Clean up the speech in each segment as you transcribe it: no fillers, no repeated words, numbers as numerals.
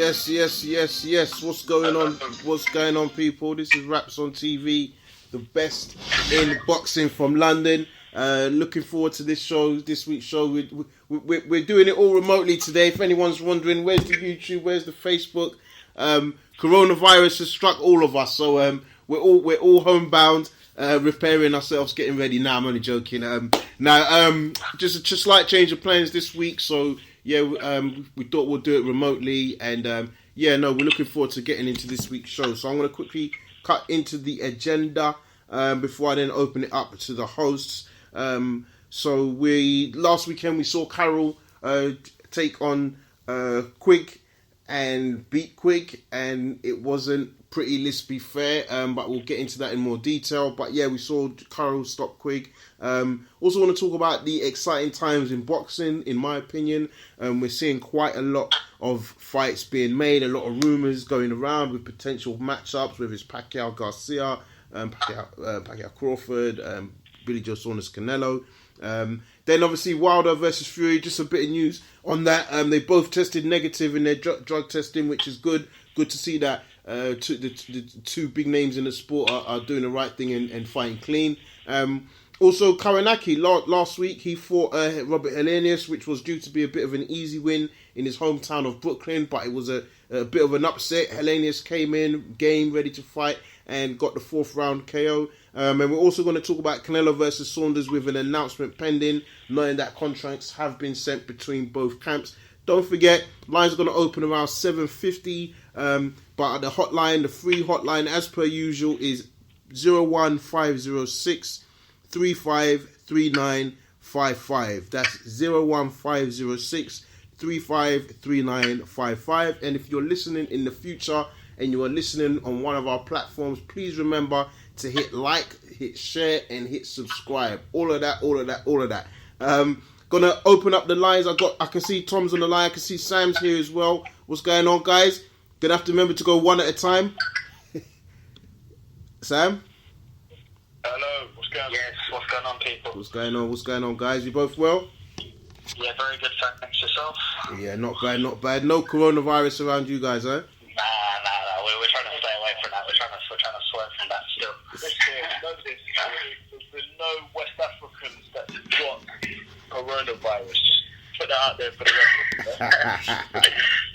Yes. What's going on? What's going on, people? This is Raps on TV, the best in boxing from London. Looking forward to this week's show. We're doing it all remotely today. If anyone's wondering, where's the YouTube? Where's the Facebook? Coronavirus has struck all of us, so we're all homebound, repairing ourselves, getting ready. Now I'm only joking. Just a slight change of plans this week, so. Yeah, we thought we'll do it remotely, and we're looking forward to getting into this week's show. So I'm going to quickly cut into the agenda before I then open it up to the hosts. So last weekend we saw Carroll take on Quigg and beat Quigg, and it wasn't pretty, let's be fair, but we'll get into that in more detail. But yeah, we saw Carroll stop Quigg. Also want to talk about the exciting times in boxing, in my opinion. We're seeing quite a lot of fights being made, a lot of rumours going around with potential matchups, whether it's Pacquiao Garcia, Pacquiao Crawford, Billy Joe Saunders Canelo. Then obviously Wilder versus Fury, just a bit of news on that. They both tested negative in their drug testing, which is good. Good to see that the two big names in the sport are doing the right thing and fighting clean. Also, Kownacki, last week he fought Robert Helenius, which was due to be a bit of an easy win in his hometown of Brooklyn, but it was a bit of an upset. Helenius came in, game, ready to fight, and got the 4th round KO. And we're also going to talk about Canelo versus Saunders with an announcement pending, knowing that contracts have been sent between both camps. Don't forget, lines are going to open around 7:50, but the hotline, the free hotline, as per usual, is 01506 353955. That's 01506 353955. And if you're listening in the future and you are listening on one of our platforms, please remember to hit like, hit share, and hit subscribe. All of that. Gonna open up the lines. I can see Tom's on the line. I can see Sam's here as well. What's going on, guys? Gonna have to remember to go one at a time. Sam? Hello, what's going on? Yes, what's going on, people? What's going on, guys? You both well? Yeah, very good, thanks. Yourself? Yeah, not bad. No coronavirus around you guys, huh? Nah. We're trying to stay away from that. We're trying to swerve from that still. There's no West Africans that's got coronavirus. Just put that out there for the record.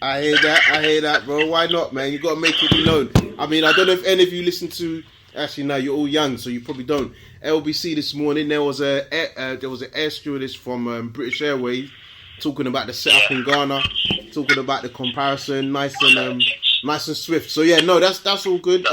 I hear that, bro. Why not, man? You got to make it known. I mean, I don't know if any of you listen to. Actually, no, you're all young, so you probably don't. LBC this morning, there was an air stewardess from British Airways talking about the setup in Ghana, talking about the comparison, nice and swift. So yeah, no, that's all good.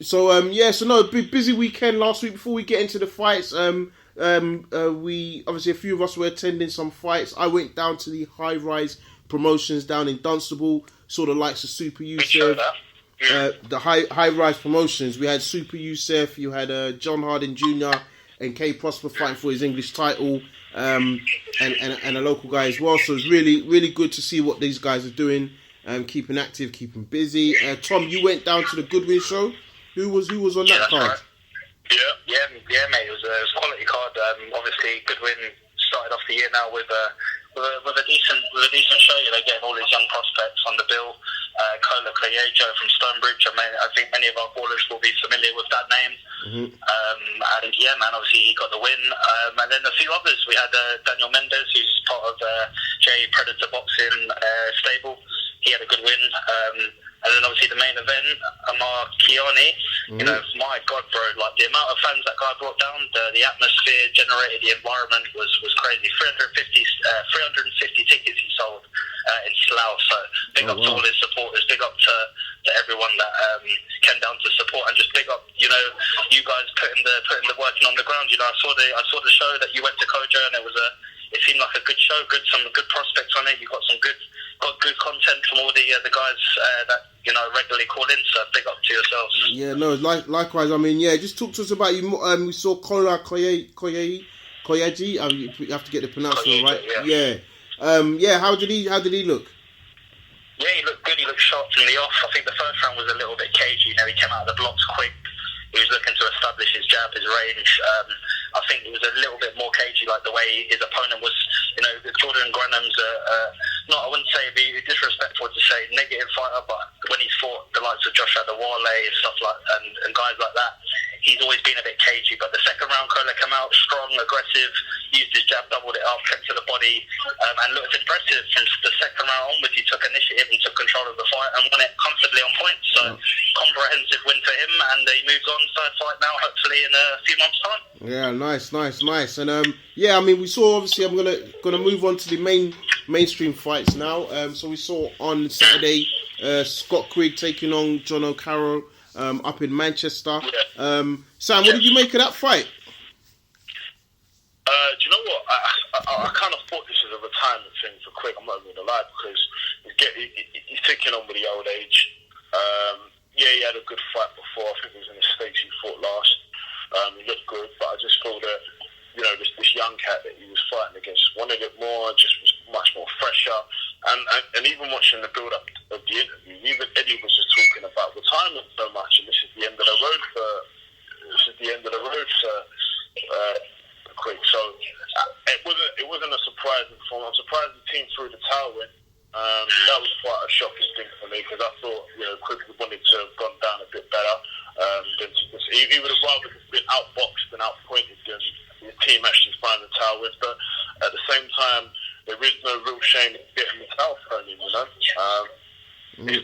So busy weekend last week. Before we get into the fights, we obviously a few of us were attending some fights. I went down to the High Rise Promotions down in Dunstable, saw the likes of Super Youssef. The high Rise Promotions. We had Super Youssef, you had John Harding Jr. and K Prosper fighting for his English title, and a local guy as well. So it's really, really good to see what these guys are doing, keeping active, keeping busy. Tom, you went down to the Goodwin show. Who was on that card? Right. Yeah, mate. It was a quality card. Obviously, Goodwin started off the year now with a decent show. You know, getting all these young prospects on the bill. Kownacki from Stonebridge. I think many of our callers will be familiar with that name. Mm-hmm. And yeah, man, obviously he got the win. And then a few others. We had Daniel Mendes, who's part of J Predator Boxing stable. He had a good win. And then obviously the main event, Amar Kiani. Mm-hmm. You know, my God, bro, like the amount of fans that guy brought down, the atmosphere generated, the environment was crazy. 350 tickets he sold in Slough. So big up to all his supporters, big up to everyone that came down to support, and just big up, you know, you guys putting the working on the ground. You know, I saw the show that you went to Kojo, and it seemed like a good show, some good prospects on it. You got good content from all the guys that, you know, regularly call in, so big up to yourselves. Yeah, no, likewise. I mean, yeah, just talk to us about you. We saw Koyaji. You have to get the pronunciation right. Yeah. How did he look? Yeah, he looked good. He looked sharp from the off. I think the first round was a little bit cagey. You know, he came out of the blocks quick. He was looking to establish his jab, his range. I think it was a little bit more cagey, like the way his opponent was. Jordan Grenham's not, I wouldn't say it'd be disrespectful to say negative fighter, but when he's fought the likes of Joshua Adewale and stuff like and guys like that, he's always been a bit cagey. But the second round, Kola came out strong, aggressive, used his jab, doubled it up, kept to the body, and looked impressive. From the second round onwards, he took initiative and took control of the fight and won it comfortably on points. So comprehensive win for him, and he moves on third fight now, hopefully in a few months' time. Yeah, nice. And I mean, we saw, obviously, I'm gonna move on to the mainstream fights now. So we saw on Saturday Scott Quigg taking on John O'Carroll up in Manchester. Sam, what did you make of that fight? Do you know what? I kind of thought this was a retirement thing for Quigg. I'm not going to lie, because he's taking on with the old age. He had a good fight before. I think it was in the States he fought last. He looked good, but I just feel that this young cat that he was fighting against wanted it more, just was much more fresher. And even watching the build up of the interview, even Eddie was just talking about retirement so much, and this is the end of the road for Quigg. So it wasn't a surprising form. I'm surprised the team threw the towel in. That was quite a shocking thing for me, because I thought Quigg wanted to have gone down a bit better. He would have rather been outboxed and outpointed than the team actually find the towel with. But at the same time, there is no real shame in getting the towel thrown in. It's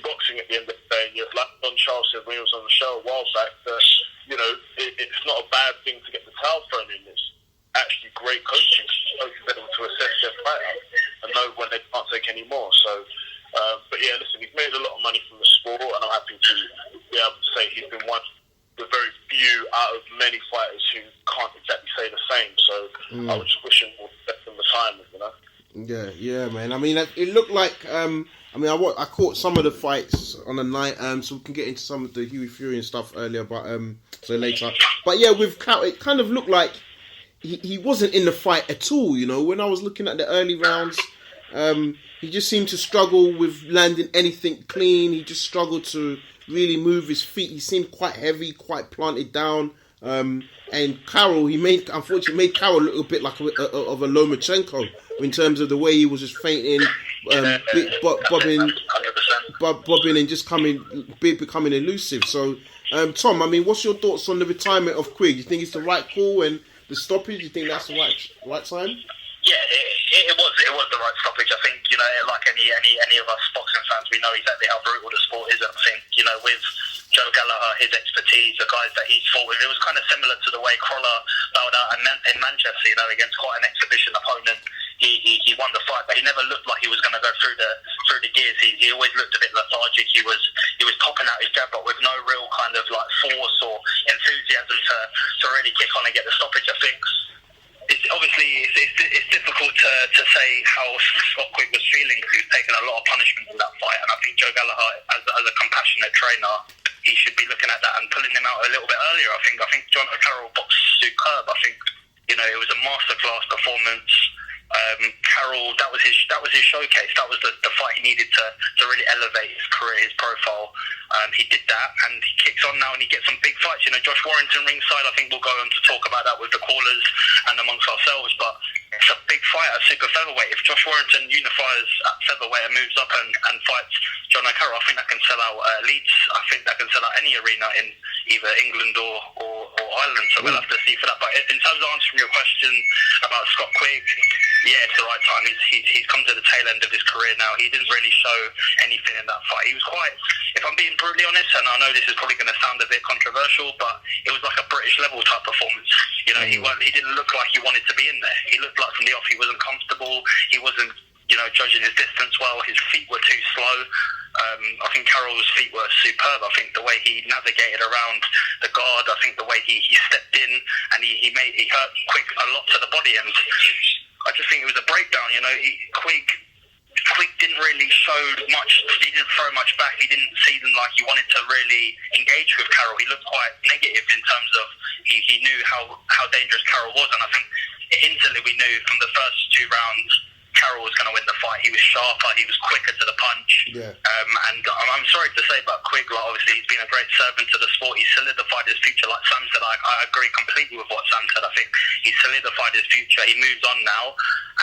boxing at the end of the day. And like Don Charles said when he was on the show a while back, that it's not a bad thing to get the towel thrown in. It's actually great coaching. Coaches are able to assess their fighter and know when they can't take any more. So, but yeah, listen, he's made a lot of money from the sport, and I'm happy to be able to say he's been one of the very few out of many fighters who can't exactly say the same. So I would just wish him all the best in retirement, Yeah, man. I mean, it looked like. I caught some of the fights on the night, so we can get into some of the Huey Fury and stuff earlier, but so later. But yeah, with Carroll, it kind of looked like he wasn't in the fight at all. When I was looking at the early rounds, he just seemed to struggle with landing anything clean. He just struggled to really move his feet. He seemed quite heavy, quite planted down. And Carroll, unfortunately made Carroll look a bit like of a Lomachenko in terms of the way he was just fainting, bobbing and just becoming elusive. So, Tom, I mean, what's your thoughts on the retirement of Quigg? You think it's the right call and the stoppage? You think that's the right time? Yeah, it was the right stoppage. I think, like any of us boxing fans, we know exactly how brutal the sport is. I think, with Joe Gallagher, his expertise, the guys that he's fought with, it was kind of similar to the way Crolla bowed out in Manchester, against quite an exhibition opponent. He won the fight, but he never looked like he was going to go through the gears. He always looked a bit lethargic. He was popping out his jab, but with no real kind of like force or enthusiasm to really kick on and get the stoppage. I think it's difficult to say how Scott Quigg was feeling, because he was taking a lot of punishment in that fight, and I think Joe Gallagher, as a compassionate trainer, he should be looking at that and pulling him out a little bit earlier. I think John O'Carroll boxed superb. I think it was a masterclass performance. Carroll, that was his showcase. That was the fight he needed to really elevate his career, his profile. He did that, and he kicks on now, and he gets some big fights. Josh Warrington ringside. I think we'll go on to talk about that with the callers and amongst ourselves. But it's a big fight at super featherweight. If Josh Warrington unifies at featherweight and moves up and fights John O'Carroll, I think that can sell out Leeds. I think that can sell out any arena in either England or Ireland. So we'll have to see for that. But in terms of answering your question about Scott Quigg, yeah, it's the right time. He's come to the tail end of his career now. He didn't really show anything in that fight. He was quite, if I'm being brutally honest, and I know this is probably going to sound a bit controversial, but it was like a British level type performance. He didn't look like he wanted to be in there. He looked like from the off he wasn't comfortable. He wasn't, judging his distance well. His feet were too slow. I think Carroll's feet were superb. I think the way he navigated around the guard, I think the way he stepped in, and he hurt Quigg a lot to the body, and I just think it was a breakdown. Quigg didn't really show much. He didn't throw much back. He didn't seem like he wanted to really engage with Carroll. He looked quite negative in terms of he knew how dangerous Carroll was, and I think instantly we knew from the first two rounds Carroll was going to win the fight. He was sharper, he was quicker to the punch. Yeah. And I'm sorry to say about Quigg, like, obviously he's been a great servant to the sport. He solidified his future, like Sam said. I agree completely with what Sam said. I think he solidified his future. He moves on now,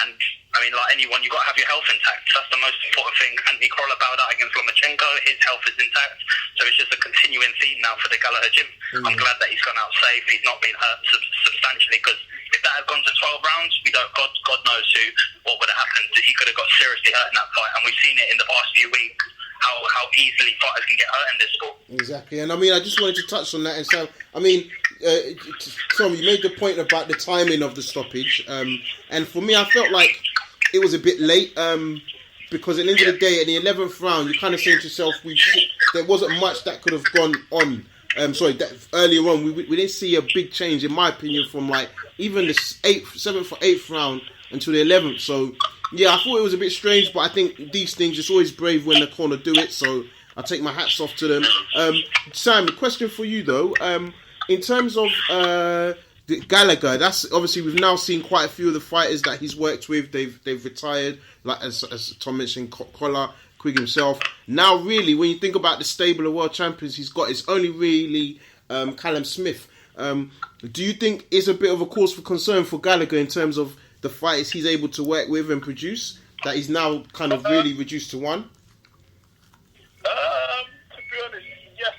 and I mean, like anyone, you've got to have your health intact. That's the most important thing. Anthony Crolla bowed out against Lomachenko. His health is intact. So it's just a continuing theme now for the Gallagher gym. I'm glad that he's gone out safe. He's not been hurt substantially, because if that had gone to 12 rounds, God knows what would have happened. He could have got seriously hurt in that fight. And we've seen it in the past few weeks, how easily fighters can get hurt in this sport. Exactly. And I mean, I just wanted to touch on that. And so, I mean, Tom, you made the point about the timing of the stoppage. And for me, I felt like it was a bit late, because at the end of the day, in the 11th round, you kind of saying to yourself, there wasn't much that could have gone on. Earlier on, we didn't see a big change, in my opinion, from like even the 7th or 8th round until the 11th. So, yeah, I thought it was a bit strange, but I think these things, it's always brave when the corner do it. So, I take my hats off to them. Sam, the question for you though, in terms of Gallagher, that's obviously we've now seen quite a few of the fighters that he's worked with. They've retired, like as Tom mentioned, Collar, Quigg himself. Now, really, when you think about the stable of world champions he's got, it's only really Callum Smith. Do you think it's a bit of a cause for concern for Gallagher in terms of the fighters he's able to work with and produce, that he's now kind of really reduced to one? To be honest, yes.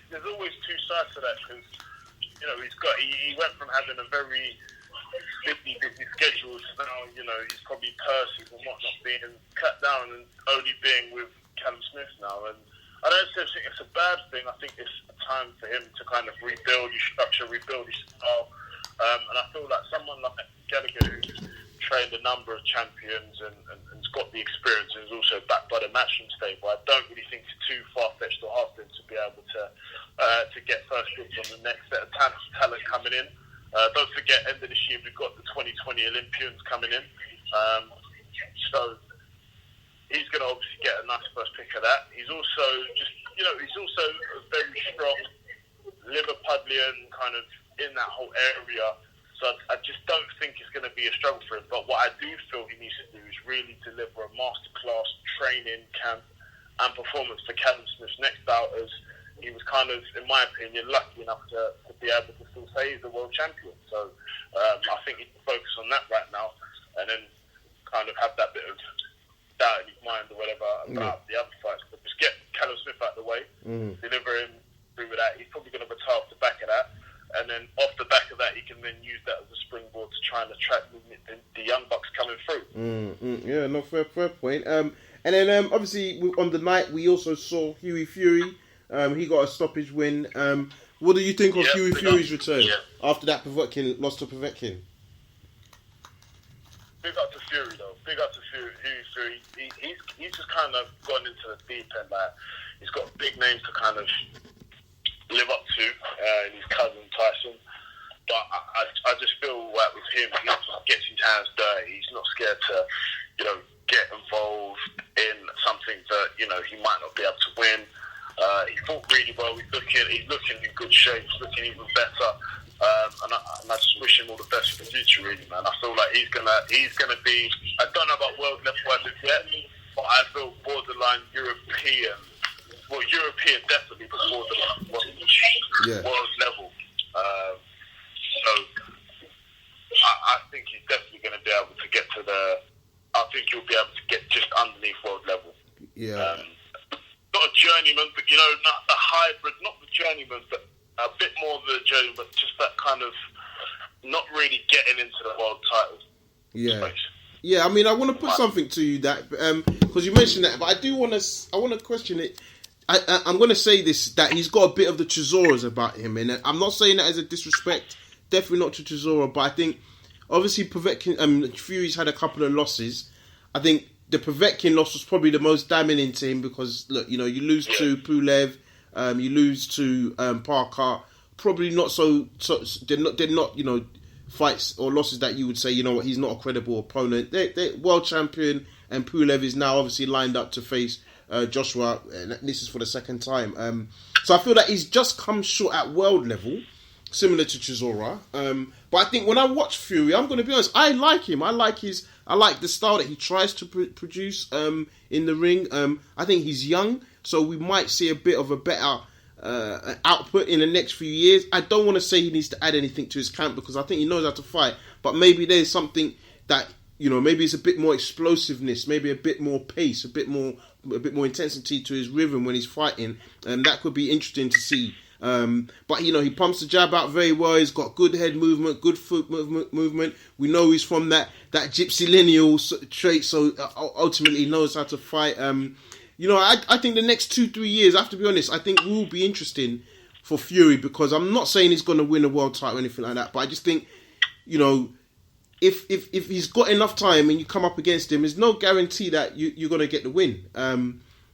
There's always two sides to that, because he went from having a very busy schedule to now, he's probably purses and whatnot being cut down and only being with Callum Smith now. And I don't think it's a bad thing. I think it's a time for him to kind of rebuild his structure, rebuild his style. And I feel like someone like Gallagher, who's trained a number of champions and's got the experience and is also backed by the matchroom stable, I don't really think it's too far-fetched or hard for him to be able to get first dibs on the next set of talent coming in. Don't forget, end of this year, we've got the 2020 Olympians coming in. So he's going to obviously get a nice first pick of that. He's also he's also a very strong Liverpudlian, kind of in that whole area. So I just don't think it's going to be a struggle for him. But what I do feel he needs to do is really deliver a masterclass training camp and performance for Callum Smith's next bout, as he was kind of, in my opinion, lucky enough to be able to still say he's the world champion. So I think he can focus on that right now, and then kind of have that bit of doubt in his mind or whatever about the other fights. But just get Callum Smith out of the way, deliver him through with that. He's probably going to retire off the back of that, and then off the back of that, he can then use that as a springboard to try and attract the young bucks coming through. Yeah, no, fair point. And then obviously on the night we also saw Hughie Fury. He got a stoppage win. What do you think of Hughie Fury's return after that Povetkin loss to Povetkin? Big up to Fury though. Big up to Fury. He's just kind of gone into the deep end. Like, he's got big names to kind of live up to, and his cousin Tyson. But I just feel like with him, he just gets his hands dirty. He's not scared to, get involved in something that he might not be able to win. He fought really well. He's looking in good shape. He's looking even better. And I just wish him all the best for the future, really, man. I feel like he's gonna be. I don't know about world level as of yet, but I feel borderline European. Well, European definitely, but borderline world level. So I think he's definitely going to be able to get to the. I think he'll be able to get just underneath world level. Yeah. Not a journeyman, but not the hybrid, not the journeyman, but a bit more of the journeyman, but just that kind of not really getting into the world title space. Yeah, I mean, I want to put something to you that because you mentioned that, but I want to question it. I'm going to say this, that he's got a bit of the Chisoras about him, and I'm not saying that as a disrespect, definitely not to Chisora, but I think obviously Povetkin, Fury's had a couple of losses. I think the Povetkin loss was probably the most damning to him because, look, you lose to Pulev, you lose to Parker, probably not they're not fights or losses that you would say, he's not a credible opponent. They're world champion, and Pulev is now obviously lined up to face Joshua, and this is for the second time. So I feel that he's just come short at world level, similar to Chisora. But I think when I watch Fury, I'm going to be honest, I like him. I like I like the style that he tries to produce in the ring. I think he's young, so we might see a bit of a better output in the next few years. I don't want to say he needs to add anything to his camp because I think he knows how to fight, but maybe there's something that, you know, maybe it's a bit more explosiveness, maybe a bit more pace, a bit more intensity to his rhythm when he's fighting, and that could be interesting to see. But you know, he pumps the jab out very well. He's got good head movement, good foot movement. We know he's from that gypsy lineal trait, so ultimately he knows how to fight. You know, I think the next 2-3 years, I have to be honest, I think will be interesting for Fury, because I'm not saying he's going to win a world title or anything like that, but I just think, you know, if he's got enough time and you come up against him, there's no guarantee that you're going to get the win.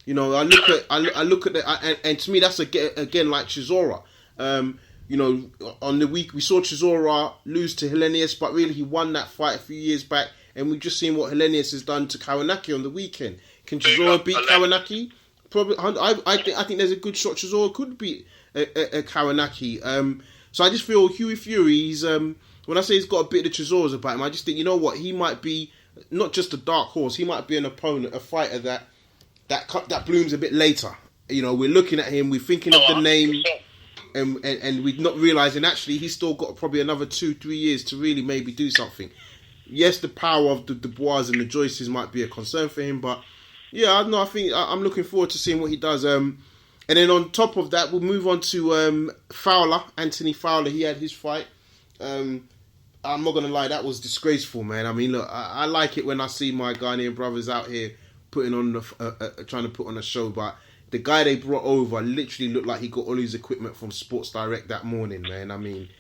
You know, I look at that, and to me that's again like Chisora. You know, on the week we saw Chisora lose to Helenius, but really he won that fight a few years back, and we've just seen what Helenius has done to Kownacki on the weekend. Can Chisora beat Kownacki? Probably. I think there's a good shot Chisora could beat a Kownacki. So I just feel Hughie Fury's. When I say he's got a bit of Chisora's about him, I just think, you know what, he might be not just a dark horse. He might be an opponent, a fighter that blooms a bit later. You know, we're looking at him, we're thinking of the name, and we're not realising actually he's still got probably another 2-3 years to really maybe do something. Yes, the power of the Dubois and the Joyces might be a concern for him, but yeah, I think I'm looking forward to seeing what he does. And then on top of that, we'll move on to Fowler, Anthony Fowler. He had his fight. I'm not going to lie, that was disgraceful, man. I mean, look, I like it when I see my Ghanaian brothers out here putting on trying to put on a show, but the guy they brought over literally looked like he got all his equipment from Sports Direct that morning, man. I mean,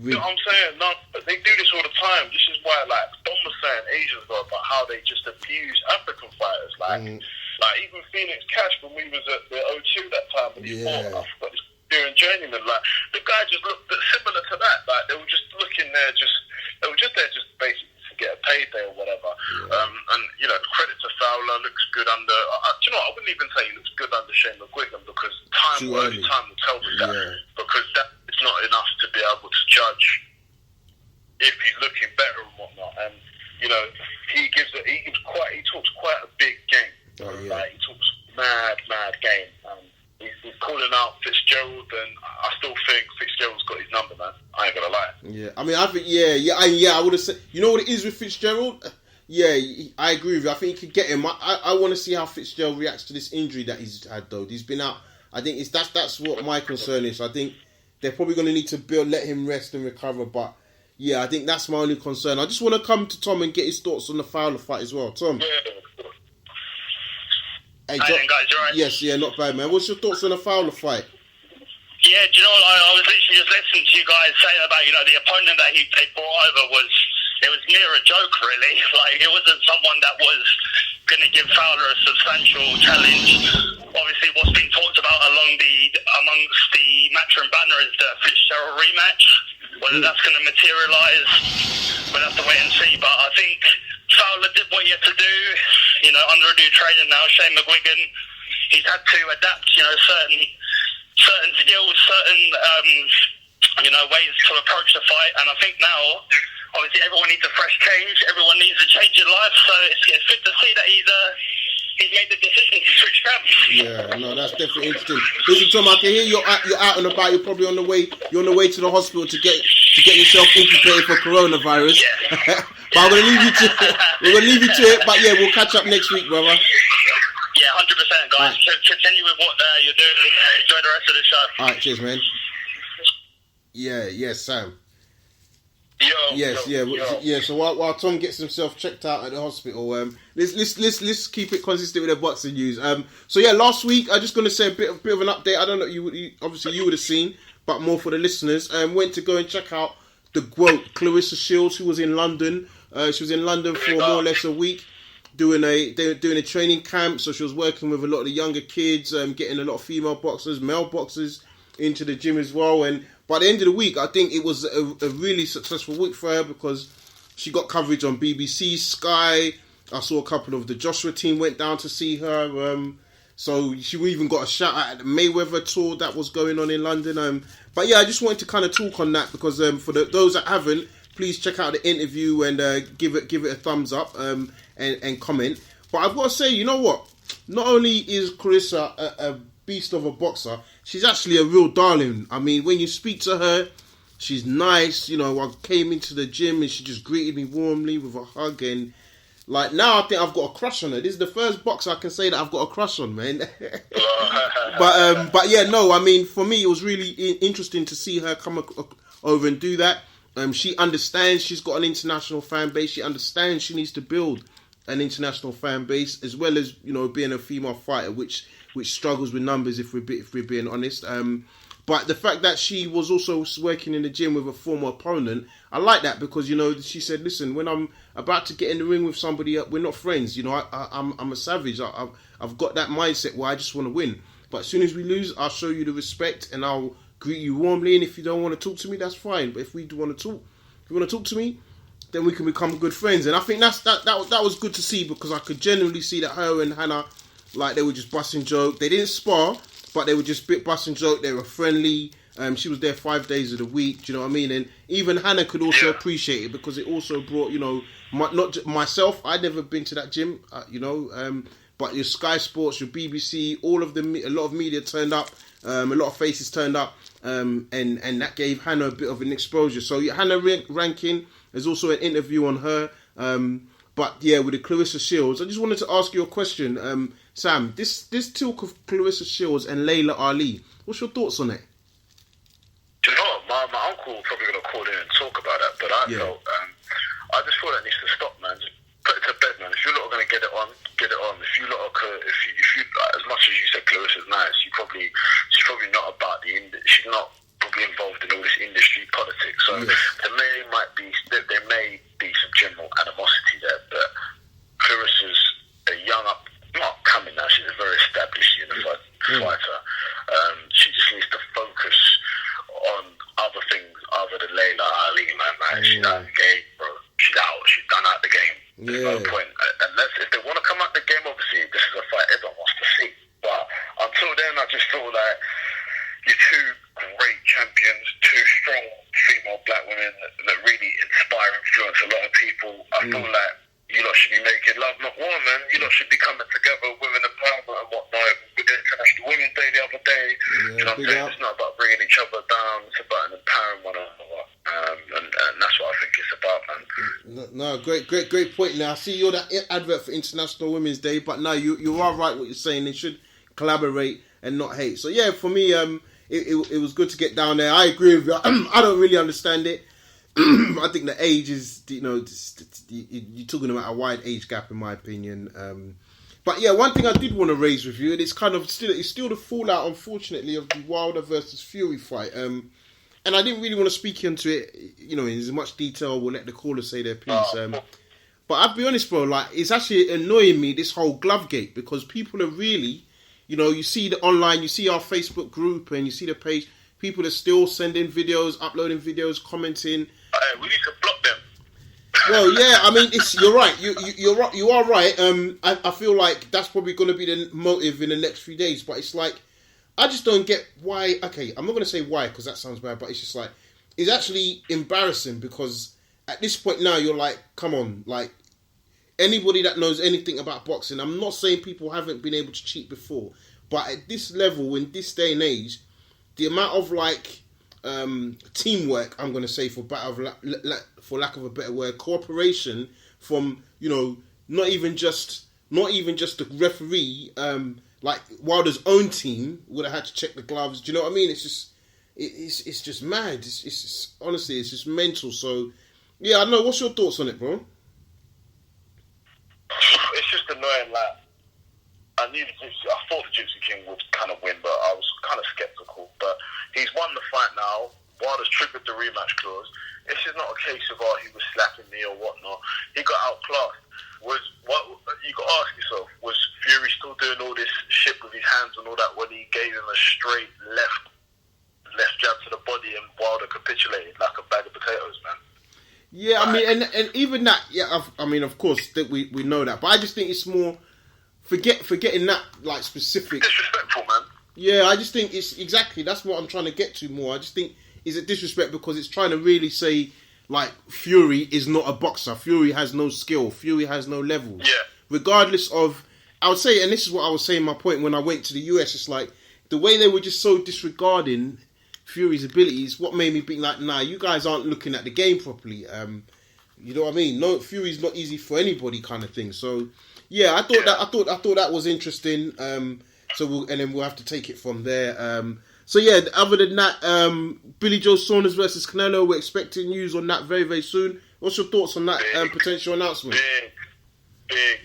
you know what I'm saying? No, they do this all the time. This is why, like, Don was saying ages ago about how they just abuse African fighters. Like even Phoenix Cash, when we was at the O2 that time, when he fought, I forgot his during journeyman, like, the guy just looked similar to that. Like, they were just looking there, they were just there just basically to get a payday or whatever. And, you know, credit to Fowler, looks good under, do you know what, I wouldn't even say he looks good under Shane McGuigan, because time will tell me that. Because that is not enough to be able to judge if he's looking better and whatnot. And, you know, he talks quite a big game. Like, he talks mad game. He's calling out Fitzgerald, and I still think Fitzgerald's got his number, man. I ain't gonna lie. Yeah, I mean, I think, I would have said, you know what it is with Fitzgerald? Yeah, I agree with you. I think he could get him. I want to see how Fitzgerald reacts to this injury that he's had, though. He's been out. I think that's what my concern is. I think they're probably going to need to let him rest and recover, but yeah, I think that's my only concern. I just want to come to Tom and get his thoughts on the Fowler fight as well. Tom? Hey, guys, you right? Yes, not bad, man. What's your thoughts on the Fowler fight? Yeah, do you know what? I was literally just listening to you guys saying about, you know, the opponent that they brought over was near a joke, really. Like, it wasn't someone that was going to give Fowler a substantial challenge. Obviously, what's been talked about amongst the Matchroom banner is the Fitzgerald rematch. Whether that's going to materialise, we'll have to wait and see. But I think Fowler did what he had to do, you know, under a new trainer now, Shane McGuigan. He's had to adapt, you know, certain skills, certain, you know, ways to approach the fight. And I think now, obviously, everyone needs a fresh change. Everyone needs a change in life. So it's good to see that he's made the decision to switch camps. Yeah, no, that's definitely interesting. Listen, Tom, I can hear you're out and about. You're probably on the way. You're on the way to the hospital to get yourself incubated for coronavirus. Yeah. But I'm gonna leave you to it. But yeah, we'll catch up next week, brother. Yeah, 100%, guys. Right. Continue with what you're doing. Enjoy the rest of the show. All right, cheers, man. Yeah, Sam. Yo. So while Tom gets himself checked out at the hospital, let's keep it consistent with the boxing news. So yeah, last week I'm just gonna say a bit of an update. I don't know, you obviously would have seen, but more for the listeners. Went to go and check out the GWOAT, Clarissa Shields, who was in London. She was in London for more or less a week, doing a training camp. So she was working with a lot of the younger kids, getting a lot of female boxers, male boxers into the gym as well. And by the end of the week, I think it was a really successful week for her, because she got coverage on BBC, Sky. I saw a couple of the Joshua team went down to see her. So she even got a shout out at the Mayweather tour that was going on in London. But yeah, I just wanted to kind of talk on that, because for those that haven't, please check out the interview and give it a thumbs up and comment. But I've got to say, you know what? Not only is Clarissa a beast of a boxer, she's actually a real darling. I mean, when you speak to her, she's nice. You know, I came into the gym and she just greeted me warmly with a hug, and like now I think I've got a crush on her. This is the first boxer I can say that I've got a crush on, man. But yeah, no, I mean, for me it was really interesting to see her come over and do that. She understands she's got an international fan base. She understands she needs to build an international fan base, as well as, you know, being a female fighter, which struggles with numbers if we're being honest. But the fact that she was also working in the gym with a former opponent, I like that, because, you know, she said, listen, when I'm about to get in the ring with somebody, we're not friends. You know, I'm a savage. I've got that mindset where I just want to win. But as soon as we lose, I'll show you the respect and I'll greet you warmly. And if you don't want to talk to me, that's fine. But if we do want to talk, if you want to talk to me, then we can become good friends. And I think that was good to see, because I could genuinely see that her and Hannah, like, they were just busting joke. They didn't spar, but they were just bit busting joke. They were friendly. She was there 5 days of the week. Do you know what I mean? And even Hannah could also appreciate it, because it also brought, you know, myself. I'd never been to that gym, you know. But your Sky Sports, your BBC, all of them, a lot of media turned up. A lot of faces turned up, and that gave Hannah a bit of an exposure. So Hannah ranking. There's also an interview on her. But yeah, with the Clarissa Shields, I just wanted to ask you a question, Sam. This talk of Clarissa Shields and Layla Ali, what's your thoughts on it? Do you know what? My uncle probably going to call in and talk about that, but I felt, I just thought that needs to stop, man. Just put it to bed, man. If you lot are going to get it on, get it on. If you lot are, if you as much as you said Clarissa's nice, she's probably not about she's not probably involved in all this industry politics. So there may be some general animosity there, but Clarissa's a young not coming now. She's a very established unified fighter. She just needs to focus on other things other than Layla Ali, man. Like, she's out of the game, bro. She's out. She's done out the game. There's no point. Unless if they want to come out the game, obviously this is a fight everyone wants to see. But until then, I just feel like you're two great champions, two strong female black women that really inspire and influence a lot of people. I feel like you lot should be making love, not war, man. You lot should be coming together, women empowerment and whatnot. With the International Women's Day the other day, you know what I'm saying? It's not about bringing each other down, it's about empowering one another. And that's what I think it's about, man. No, great point. Now I see you're that advert for International Women's Day, but no, you are right what you're saying. They should collaborate and not hate. So yeah, for me, it was good to get down there. I agree with you. I don't really understand it. I think the age is, you know, you're talking about a wide age gap in my opinion. But yeah, one thing I did want to raise with you, and it's kind of still the fallout, unfortunately, of the Wilder versus Fury fight. And I didn't really want to speak into it, you know, in as much detail. We'll let the callers say their piece. But I'll be honest, bro, like, it's actually annoying me, this whole glove gate, because people are really, you know, you see the online, you see our Facebook group and you see the page, people are still sending videos, uploading videos, commenting. We need to block them. Well, yeah, I mean, you're right. You are right. I feel like that's probably going to be the motive in the next few days. But it's like, I just don't get why. Okay, I'm not going to say why because that sounds bad. But it's just like, it's actually embarrassing because at this point now you're like, come on, like anybody that knows anything about boxing. I'm not saying people haven't been able to cheat before, but at this level, in this day and age, the amount of like teamwork, I'm going to say for lack of a better word, cooperation from, you know, not even just the referee, like Wilder's own team would have had to check the gloves. Do you know what I mean? It's just mad. It's just, honestly, it's just mental. So yeah, I don't know. What's your thoughts on it, bro? It's just annoying. Like, I thought the Gypsy King would kind of win, but I was kind of skeptical. But he's won the fight now. Wilder's triggered the rematch clause. This is not a case of he was slapping me or whatnot. He got outclassed. You got to ask yourself, was Fury still doing all this shit with his hands and all that when he gave him a straight left jab to the body and Wilder capitulated like a bag of potatoes, man? Yeah, I mean, and even that, yeah, I mean, of course, that we know that, but I just think it's more forgetting that, like, specific. Disrespectful, man. Yeah, I just think it's exactly, that's what I'm trying to get to more. I just think, is it disrespect because it's trying to really say, like Fury is not a boxer. Fury has no skill. Fury has no levels. Yeah. Regardless of, I would say, and this is what I was saying. My point when I went to the US, it's like the way they were just so disregarding Fury's abilities. What made me be like, nah, you guys aren't looking at the game properly. You know what I mean? No, Fury's not easy for anybody, kind of thing. So, yeah, I thought that was interesting. And then we'll have to take it from there. So yeah, other than that, Billy Joe Saunders versus Canelo, we're expecting news on that very, very soon. What's your thoughts on that potential announcement? Big.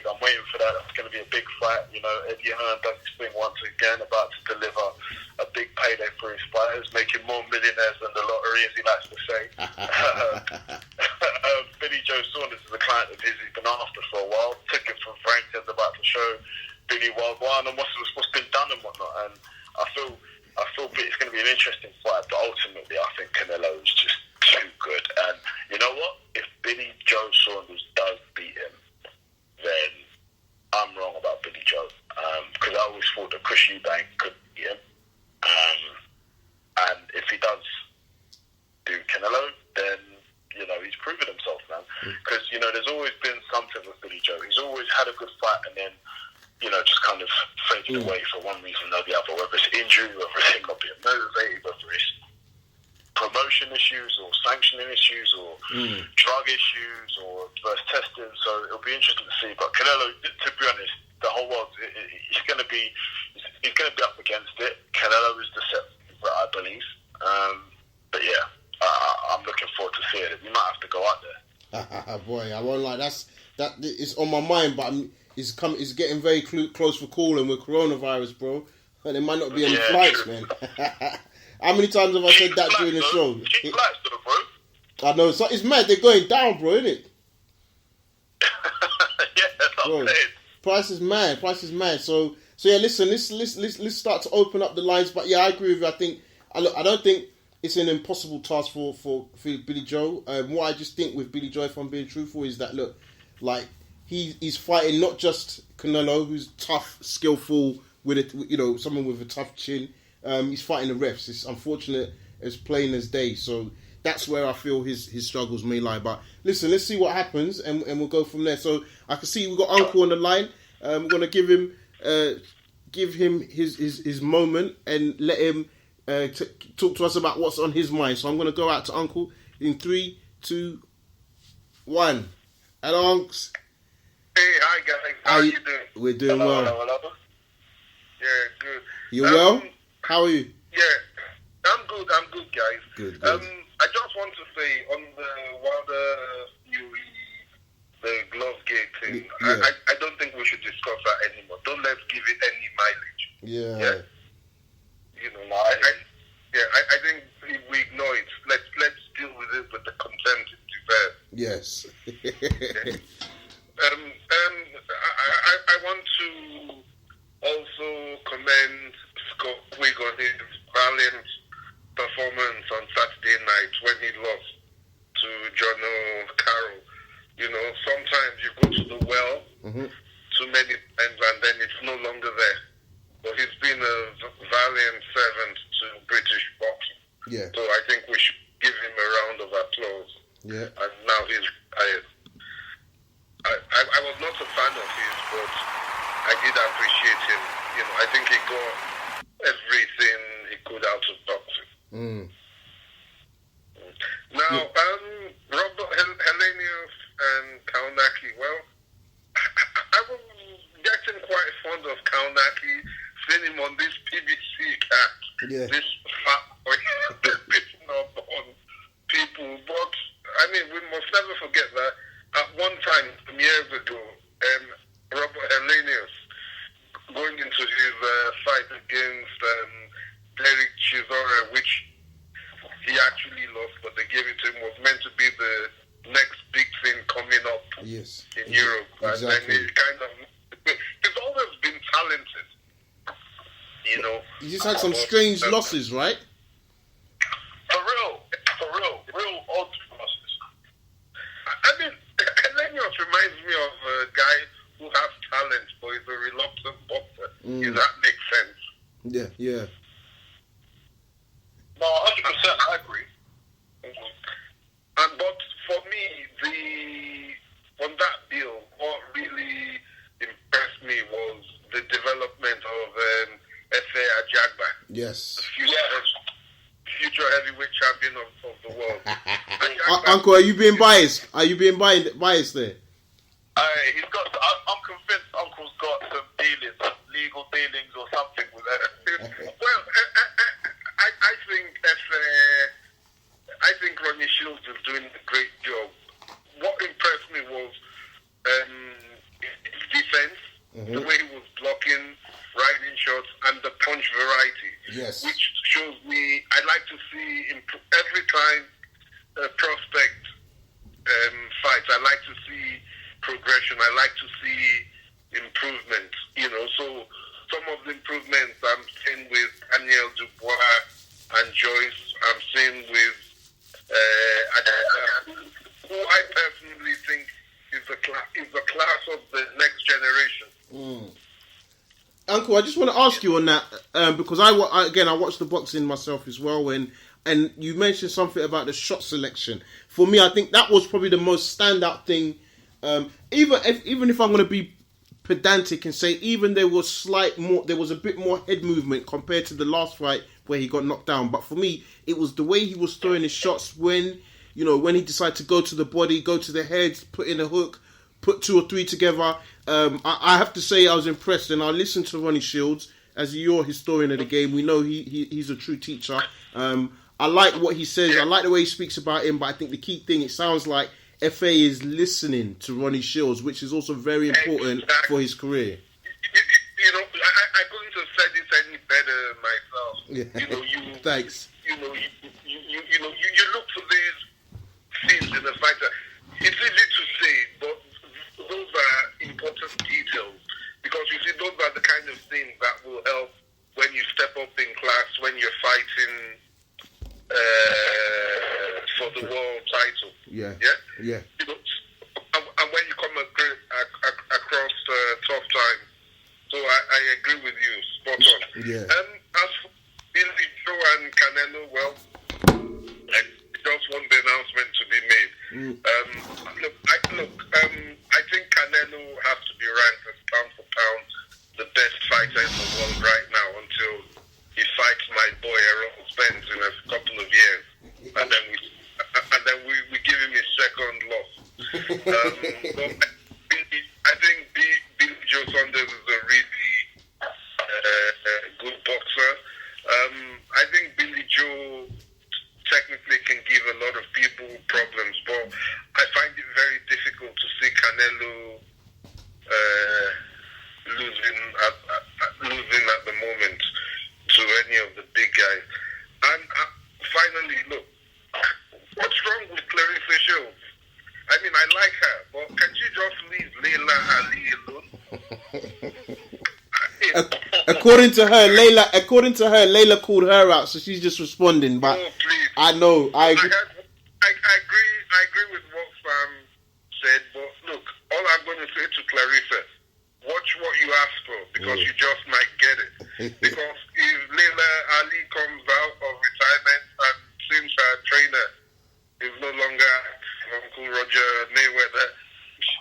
I'm waiting for that. It's going to be a big fight. You know, Eddie Hearn does his thing once again, about to deliver a big payday for his fighters, making more millionaires than the lottery, as he likes to say. Billy Joe Saunders is a client of his he's been after for a while. Took him from Franklin's, about to show Billy worldwide and what's been done and whatnot. And I feel it's going to be an interesting fight, but ultimately I think Canelo is just too good. And you know what? If Billy Joe Saunders does beat him, then I'm wrong about Billy Joe. Because I always thought that Chris Eubank could beat him. And if he does do Canelo, then, you know, he's proven himself, man. Because, you know, there's always been something with Billy Joe. He's always had a good fight and then, you know, just kind of faded away for one reason or the other, whether it's injury, whether it's not being motivated, whether it's promotion issues or sanctioning issues or drug issues or adverse testing. So it'll be interesting to see. But Canelo, to be honest, the whole world, he's going to be up against it. Canelo is the set favorite, I believe. But yeah, I'm looking forward to seeing it. We might have to go out there. Boy, I won't lie. That is on my mind, but it's getting very close for calling with coronavirus, bro. And there might not be any flights, true. Man. How many times have I said that during the show? Cheap flights, though, bro. I know. So it's mad. They're going down, bro, isn't it? Yeah, that's what I'm saying. Price is mad. So yeah, listen. Let's start to open up the lines. But yeah, I agree with you. I don't think it's an impossible task for Billy Joe. What I just think with Billy Joe, if I'm being truthful, is that look, like he's fighting not just Canelo, who's tough, skillful, with someone with a tough chin. He's fighting the refs. It's unfortunate, as plain as day. So that's where I feel his struggles may lie. But listen, let's see what happens, and we'll go from there. So I can see we've got Uncle on the line. We're gonna give him his moment and let him talk to us about what's on his mind. So I'm gonna go out to Uncle in 3, 2, 1. Hello, Unks. Hey, hi guys. How are you doing? We're doing hello, well. Hello. Yeah, good. You well? How are you? Yeah, I'm good, guys. Good. I just want to say on the Wilder the glove gate thing, yeah. I don't think we should discuss that anymore. Don't let's give it any mileage. Yeah. You know, I think we ignore it. Let's deal with it with the contempt it deserves. Yes. I want to also commend Scott Quigg on his valiant performance on Saturday night when he lost to John Carroll. You know, sometimes you go to the well too many times and then it's no longer there. But he's been a valiant servant to British boxing. Yeah. So I think we should give him a round of applause. Yeah. And now he's retired. I was not a fan of his, but I did appreciate him. You know, I think he got everything he could out of boxing. Now, Robert Helenius and Kownacki, well, I was getting quite fond of Kownacki, seeing him on this PBC cat, this fat boy, beating up on people. But, I mean, we must never forget that at one time, some years ago, Robert Helenius, going into his fight against Derek Chisora, which he actually lost, but they gave it to him, was meant to be the next big thing coming up in Europe. Exactly. And he's always been talented, you know. He just had some strange losses, right? For real odd losses. I mean, Helenius reminds me of a guy who has talent, but is a reluctant boxer. Does that make sense? Yeah. No, 100%, I agree. Uncle, are you being biased? Are you being biased there? He's got. I'm convinced Uncle's got some dealings, some legal dealings or something with that. Well, I think Ronnie Shields is doing a great job. What impressed me was his defense, the way he was blocking, riding shots, and the punch variety. Yes. Which shows me, I like to see every time a prospect fights, I like to see progression. I like to see improvement. So some of the improvements I'm seeing with Daniel Dubois and Joyce, I'm seeing with who I personally think is the class of the next generation. Uncle, I just want to ask you on that because I watched the boxing myself as well, and you mentioned something about the shot selection. For me, I think that was probably the most standout thing. Even if I'm going to be pedantic and say there was a bit more head movement compared to the last fight where he got knocked down. But for me, it was the way he was throwing his shots when he decided to go to the body, go to the head, put in a hook, put 2 or 3 together. I have to say I was impressed, and I listened to Ronnie Shields. As you're a historian of the game, we know he's a true teacher. I like what he says. I like the way he speaks about him, but I think the key thing, it sounds like FA is listening to Ronnie Shields, which is also very important for his career. I couldn't have said it any better myself. Yeah. Thanks. You look for these things in a fighter. It's easy to say, but those are important details, because you see, those are the kind of things that will help when you step up in class, when you're fighting for the world title. Yeah. And when you come across tough times. So I agree with you, spot on. Yeah. As for Billy Joe and Canelo, well, I just want the announcement to be made. I think Canelo has to be ranked as pound for pound the best fighter in the world right now until he fights my boy Errol Spence in a couple of years, and then we give him his second loss. I think Billy Joe Saunders is a really good boxer. I think Billy Joe technically can give a lot of people problems, but I find it very difficult to see Canelo losing at the moment to any of the big guys. And finally, look, what's wrong with Clarissa Shields? I mean, I like her, but can she just leave Layla Ali alone? According to her, Layla called her out, so she's just responding. But please. I know, I agree. I agree with what Sam said, but look, all I'm going to say to Clarissa, watch what you ask for, because you just might get it. Because if Layla Ali comes out of retirement and since her trainer is no longer Uncle Roger Mayweather,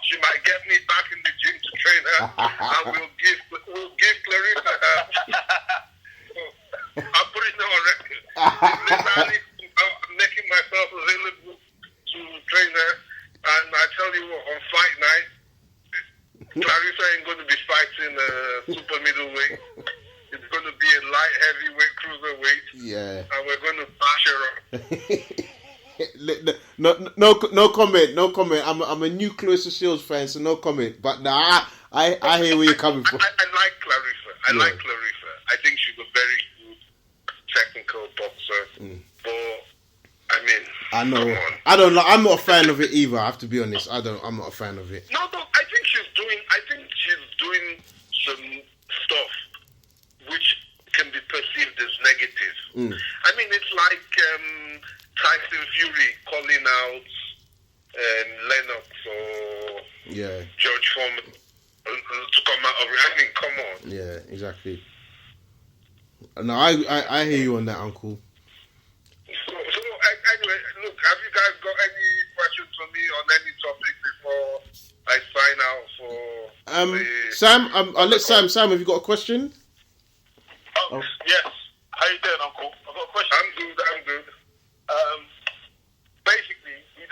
she might get me back in the gym to train her, and we'll give Clarissa her. I'm putting it on record. If Layla Ali comes out, I'm making myself available to train her, and I tell you what, on fight night, Clarissa ain't going to be fighting super middleweight. It's going to be a light heavyweight cruiserweight. Yeah. And we're going to bash her up. No comment. I'm a new Clarissa Shields fan, so no comment. But I hear where you're coming from. I like Clarissa. Like Clarissa. I think she's a very good technical boxer. But I mean, I know. I'm not a fan of it either. I have to be honest. I'm not a fan of it. No. I think she's doing some stuff which can be perceived as negative. I mean, it's like Tyson Fury calling out Lennox or George Foreman to come out of it. I mean, come on. Yeah, exactly. No, I hear you on that, Uncle. So anyway, look, have you guys got any questions for me on any topic before I sign out for Sam? I'll let Sam. Sam, have you got a question? Oh, yes. How you doing, Uncle? I've got a question. I'm good. Basically, we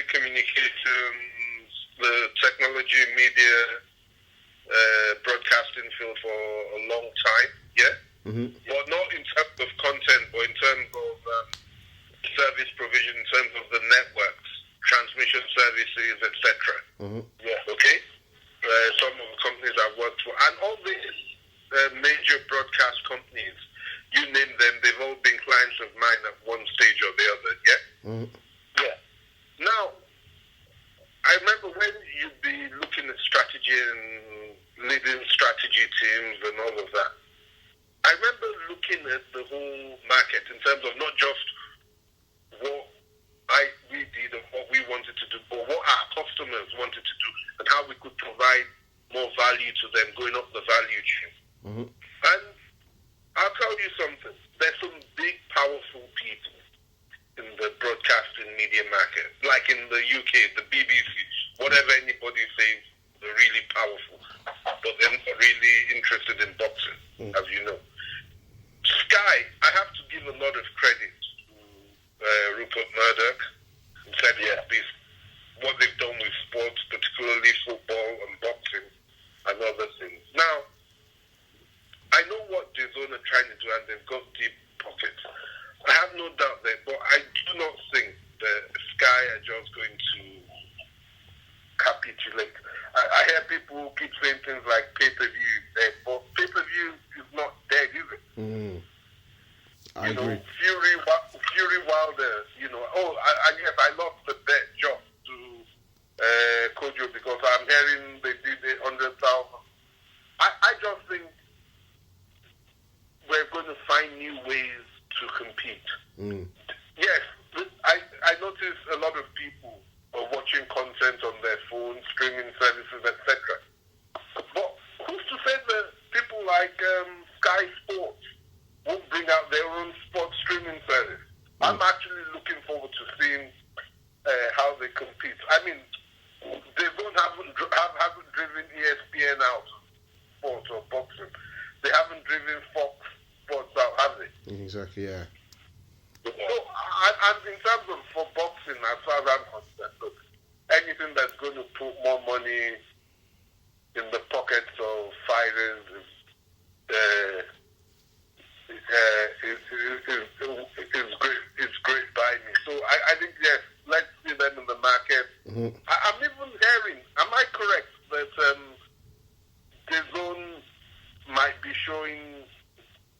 telecommunications, the technology, media, broadcasting field for a long time, yeah? Mm-hmm. Well, not in terms of content, but in terms of service provision, in terms of the networks, transmission services, etc. Mm-hmm. Yeah, okay? Some of the companies I've worked for, and all these major broadcast companies, you name them, they've all been clients of mine at one stage or the other, yeah? Mm-hmm. Yeah. Now, I remember when you'd be looking at strategy and leading strategy teams and all of that, I remember looking at the whole market in terms of not just what we did and what we wanted to do, but what our customers wanted to do and how we could provide more value to them going up the value chain. Mm-hmm. And I'll tell you something. There's some big, powerful people in the broadcasting media market, like in the UK, the BBC, whatever anybody says, they're really powerful, but they're not really interested in boxing, as you know. Sky, I have to give a lot of credit to Rupert Murdoch and said what they've done with sports, particularly football and boxing and other things. Now, I know what DAZN are trying to do, and they've got deep pockets. I have no doubt there, but I do not think that Sky are just going to capitulate. I hear people keep saying things like pay-per-view is dead, but pay-per-view is not dead, is it? I agree. Fury Wilder, yes, I lost the bet job to Kojo because I'm hearing they did 100,000. I just think we're going to find new ways to compete. Yes, I notice a lot of people are watching content on their phones, streaming services, etc. But who's to say that people like Sky Sports won't bring out their own sports streaming service? I'm actually looking forward to seeing how they compete. I mean, they haven't driven ESPN out of sports or boxing. They haven't driven Fox Sports out, have they? Exactly, yeah. So, and in terms of for boxing, as far as I'm concerned, look, anything that's going to put more money in the pockets of fighters is great by me. So I think, yes, let's see them in the market. Mm-hmm. I'm even hearing, am I correct, that DAZN might be showing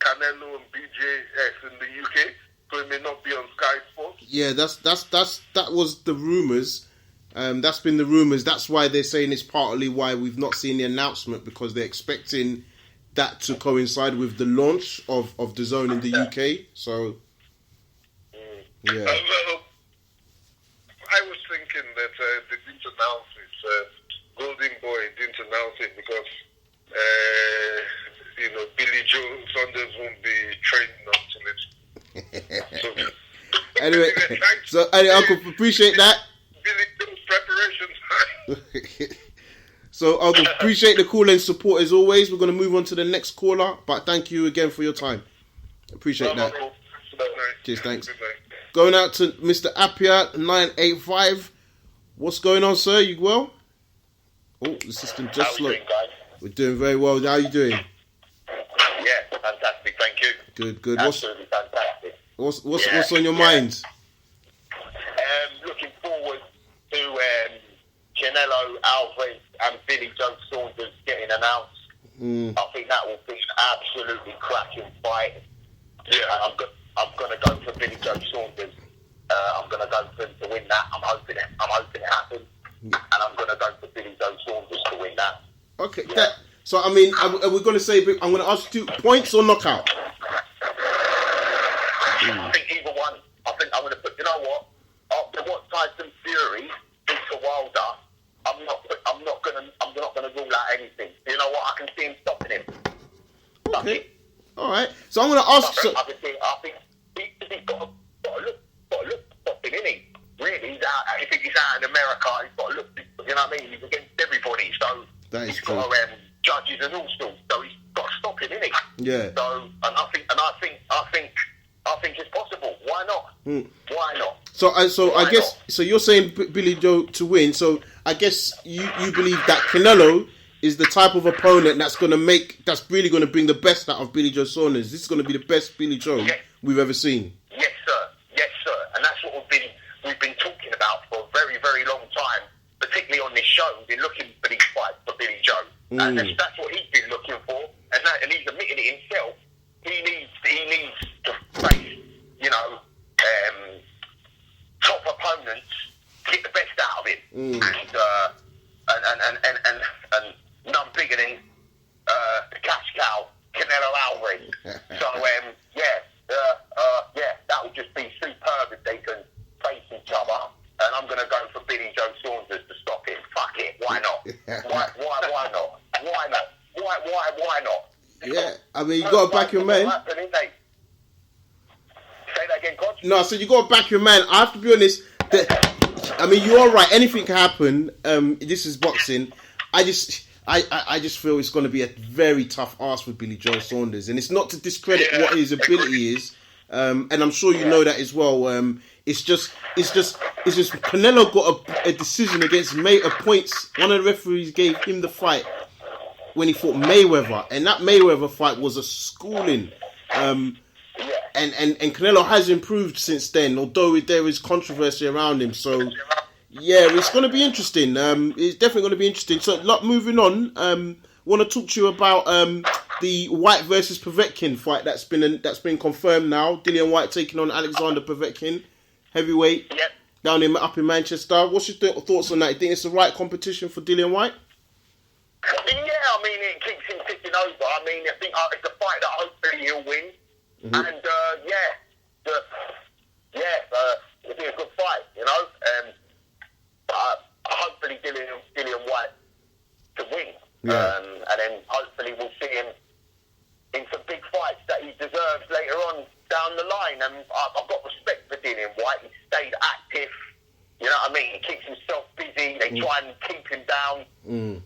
Canelo and BJS in the UK, so it may not be on Sky Sports? Yeah, that was the rumours. That's been the rumours. That's why they're saying it's partly why we've not seen the announcement, because they're expecting that to coincide with the launch of DAZN in the UK. So, yeah. I was thinking that they didn't announce it. Golden Boy didn't announce it because, Billy Joe Saunders won't be training until it's... Anyway, Uncle, appreciate that. Billy Joe's preparation time. So, Uncle, appreciate the call and support as always. We're going to move on to the next caller, but thank you again for your time. Appreciate that. Cheers, thanks. Going out to Mr. Appiah 985. What's going on, sir? You well? Oh, the system just slow. We're doing very well. How are you doing? Yeah, fantastic. Thank you. Good. Absolutely fantastic. What's on your mind? Looking forward to Canelo, Alvarez, and Billy Joe Saunders getting announced. I think that will be an absolutely cracking fight. Yeah, I'm going to go for Billy Joe Saunders. I'm going to go for him to win that. I'm hoping it happens, and I'm going to go for Billy Joe Saunders to win that. Okay. Yeah. So I mean, are we going to say? I'm going to ask you points or knockout? I think either one. I think I'm going to put. You know what? After what Tyson Fury did to Wilder, I'm not going to rule out anything. You know what? I can see him stopping him. Okay. All right. So I'm going to ask. I think he's got to look stopping, isn't he? Really, I think he's out in America. He's got to look. You know what I mean? He's against everybody. So that is he's true. got judges and all sorts. So he's got to stop him, isn't he? Yeah. So I think it's possible. Why not? Why not? So I guess so. You're saying Billy Joe to win. So I guess you believe that Canelo is the type of opponent that's really going to bring the best out of Billy Joe Saunders. This is going to be the best Billy Joe we've ever seen. Yes, sir, and that's what we've been talking about for a very, very long time. Particularly on this show, we've been looking for these fights for Billy Joe, and that's what he's been looking for, and he's admitted it himself. He needs to face, top opponents, get the best out of him, and none bigger than the cash cow, Canelo Alvarez. So that would just be superb if they can face each other. And I'm going to go for Billy Joe Saunders to stop him. Fuck it, why not? Why not? Why not? Yeah, I mean, you got to back your man. Say that again, Coach? No, so you got to back your man. I have to be honest. I mean, you are right. Anything can happen. This is boxing. I just feel it's going to be a very tough ask for Billy Joe Saunders, and it's not to discredit what his ability is. And I'm sure you know that as well. It's just Canelo got a decision against points. One of the referees gave him the fight when he fought Mayweather, and that Mayweather fight was a schooling. And Canelo has improved since then, although there is controversy around him. So yeah, it's going to be interesting. It's definitely going to be interesting. So moving on, want to talk to you about the White versus Povetkin fight that's been confirmed now. Dillian White taking on Alexander Povetkin, heavyweight, up in Manchester. What's your thoughts on that? You think it's the right competition for Dillian White? Yeah, I mean, it keeps him ticking over. I mean, I think it's a fight that hopefully he'll win. Mm-hmm. And it'll be a good fight, hopefully Dillian White to win. Yeah. And then hopefully we'll see him in some big fights that he deserves later on down the line. And I've got respect for Dillian White. He stayed active. You know what I mean? He keeps himself busy. They try and keep him down.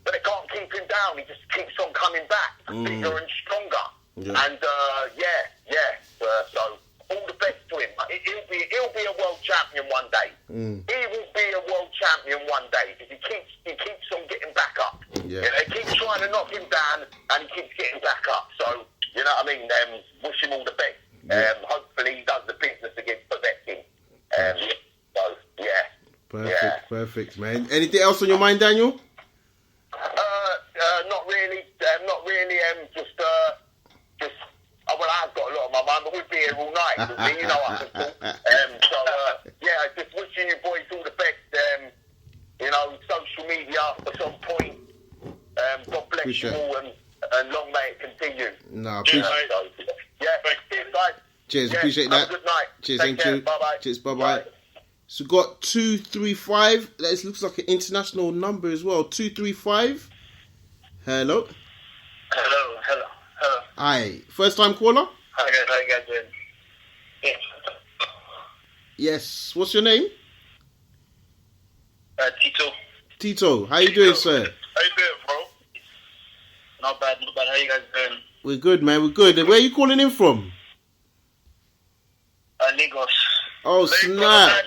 But they can't keep him down. He just keeps on coming back, bigger and stronger. Yeah. And, so all the best to him. He'll be a world champion one day. He will be a world champion one day because he keeps on getting back up. Yeah. They keep trying to knock him down and he keeps getting back up. So, you know what I mean? Wish him all the best. Yeah. Hopefully he does the business against Povetkin. Perfect, man. Anything else on your mind, Daniel? Not really. I've got a lot on my mind, but we'll be here all night. You know I can talk. Just wishing you boys all the best. Social media at some point. God bless Appreciate you all, and long may it continue. Cheers, guys. Cheers, appreciate that. Have a good night. Cheers, Take thank care. you. Bye-bye. Cheers, bye-bye. So got 235. That looks like an international number as well. 235. Hello. Hello. Hi. First time caller? How you guys doing? Yeah. Yes. What's your name? Tito. Tito. How you doing, sir? How you doing, bro? Not bad. How you guys doing? We're good, man. We're good. Where are you calling in from? Lagos. Oh, snap.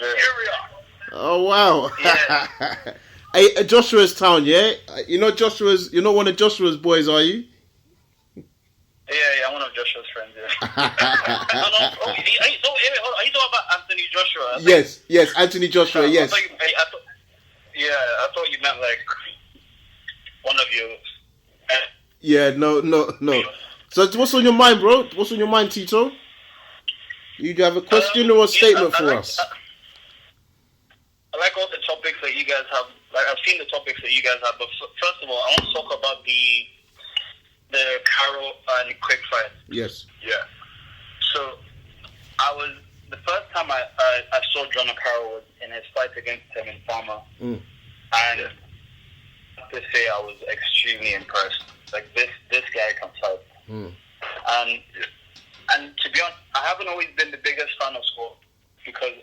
Oh, wow. Yeah. Hey, Joshua's town, yeah? You're not one of Joshua's boys, are you? Yeah, I'm one of Joshua's friends, yeah. Are you talking about Anthony Joshua? Yes, Anthony Joshua, yes. I thought you meant like one of you. Yeah, no. So what's on your mind, bro? What's on your mind, Tito? You have a question or a statement for us? I like all the topics that you guys have. Like, I've seen the topics that you guys have, but first of all, I want to talk about the Carroll and Quigg fight. Yes. Yeah. So, the first time I saw John Carroll was in his fight against Tevin Farmer. And I have to say I was extremely impressed. Like, this guy can fight. And to be honest, I haven't always been the biggest fan of Scott because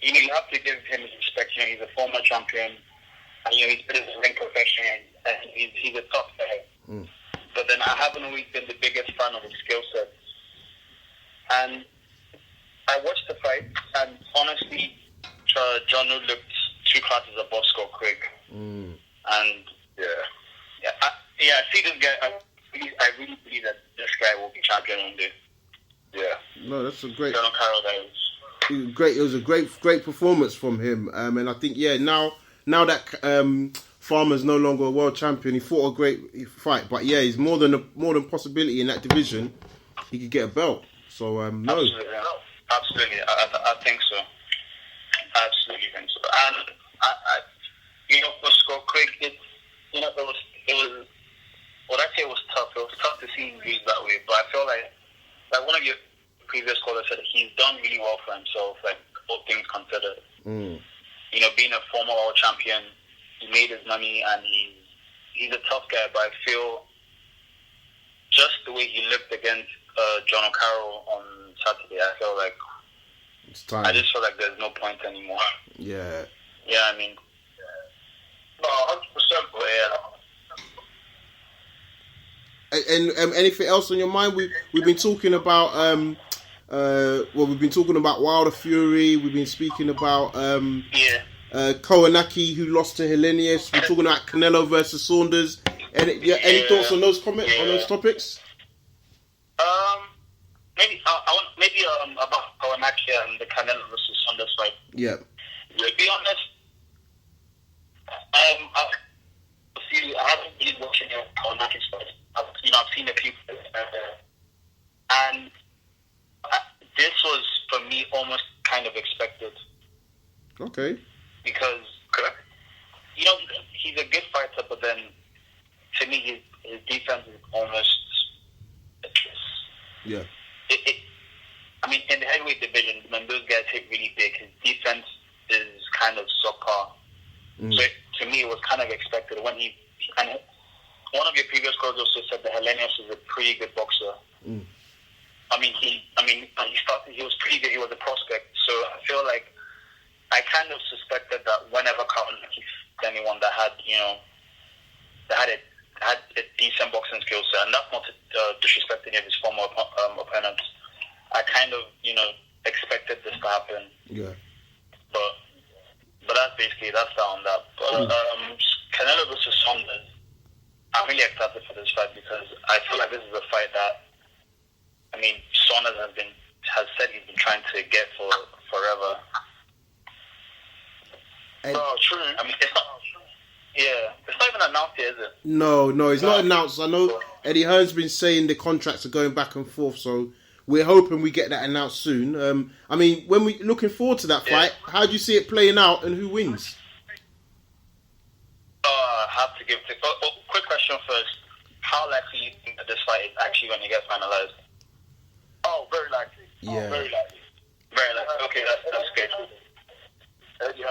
you have to give him his respect. He's a former champion, and he's been in the ring profession, and he's a tough guy. But then I haven't always been the biggest fan of his skill set. And I watched the fight, and honestly, John Woo looked 2 classes above Scott Quigg. And I see this guy. I really believe that this guy will be champion one day. Yeah. No, that's a great. John Carroll, that was great. It was a great performance from him. And I think now that Farmer's no longer a world champion, he fought a great fight. But yeah, he's more than possibility in that division. He could get a belt. So no. Absolutely. I think so. I absolutely think so. And I for Scott Quigg, it was. Well, I say it was tough. It was tough to see him lose that way. But I feel like one of your previous callers said he's done really well for himself, like all things considered. Being a former world champion, he made his money, and he's a tough guy. But I feel just the way he looked against John O'Carroll on Saturday, I feel like it's time. I just feel like there's no point anymore. Yeah. Yeah, I mean, no, 100%. But yeah. And anything else on your mind? We've been talking about we've been talking about Wilder Fury. We've been speaking about Kownacki, who lost to Helenius. We're talking about Canelo versus Saunders. Any thoughts on those comments on those topics? Maybe about Kownacki and the Canelo versus Saunders fight. Yeah. To be honest, I haven't been watching Kownacki's fight. I've seen a few, and this was for me almost kind of expected. Okay. Because he's a good fighter, but then to me his defense is almost. Yeah. I mean, in the heavyweight division, when those guys hit really big, his defense is kind of subpar. So to me, it was kind of expected when he and. One of your previous calls also said that Helenius is a pretty good boxer. He started. He was pretty good. He was a prospect. So I feel like I kind of suspected that whenever Kownacki faced anyone that had a decent boxing skill set, and that's not to disrespect any of his former opponents, I kind of expected this to happen. Yeah. But that's that on that. But Canelo versus Saunders. I'm really excited for this fight because I feel like this is a fight that, Saunders has said he's been trying to get for forever. True. It's not even announced yet, is it? No, it's not announced. I know Eddie Hearn's been saying the contracts are going back and forth, so we're hoping we get that announced soon. When we looking forward to that fight, how do you see it playing out and who wins? I have to give quick question first. How likely do you think that this fight is actually going to get finalized? Oh, very likely. Yeah. Very likely. Very likely. Okay, that's good. Okay.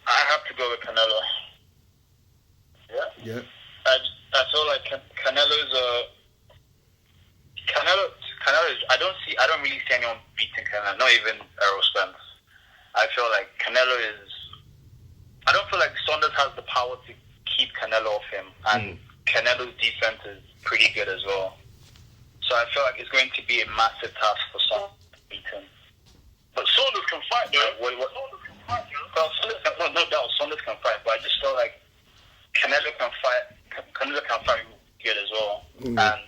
I have to go with Canelo. Yeah. I feel like Canelo's Canelo. I don't really see anyone beating Canelo. Not even Errol Spence. I feel like Canelo is. I don't feel like Saunders has the power to keep Canelo off him, and Canelo's defense is pretty good as well. So I feel like it's going to be a massive task for Saunders to beat him. But Saunders can fight, though. No doubt, Saunders can fight, but I just feel like Canelo can fight. Canelo can fight good as well, and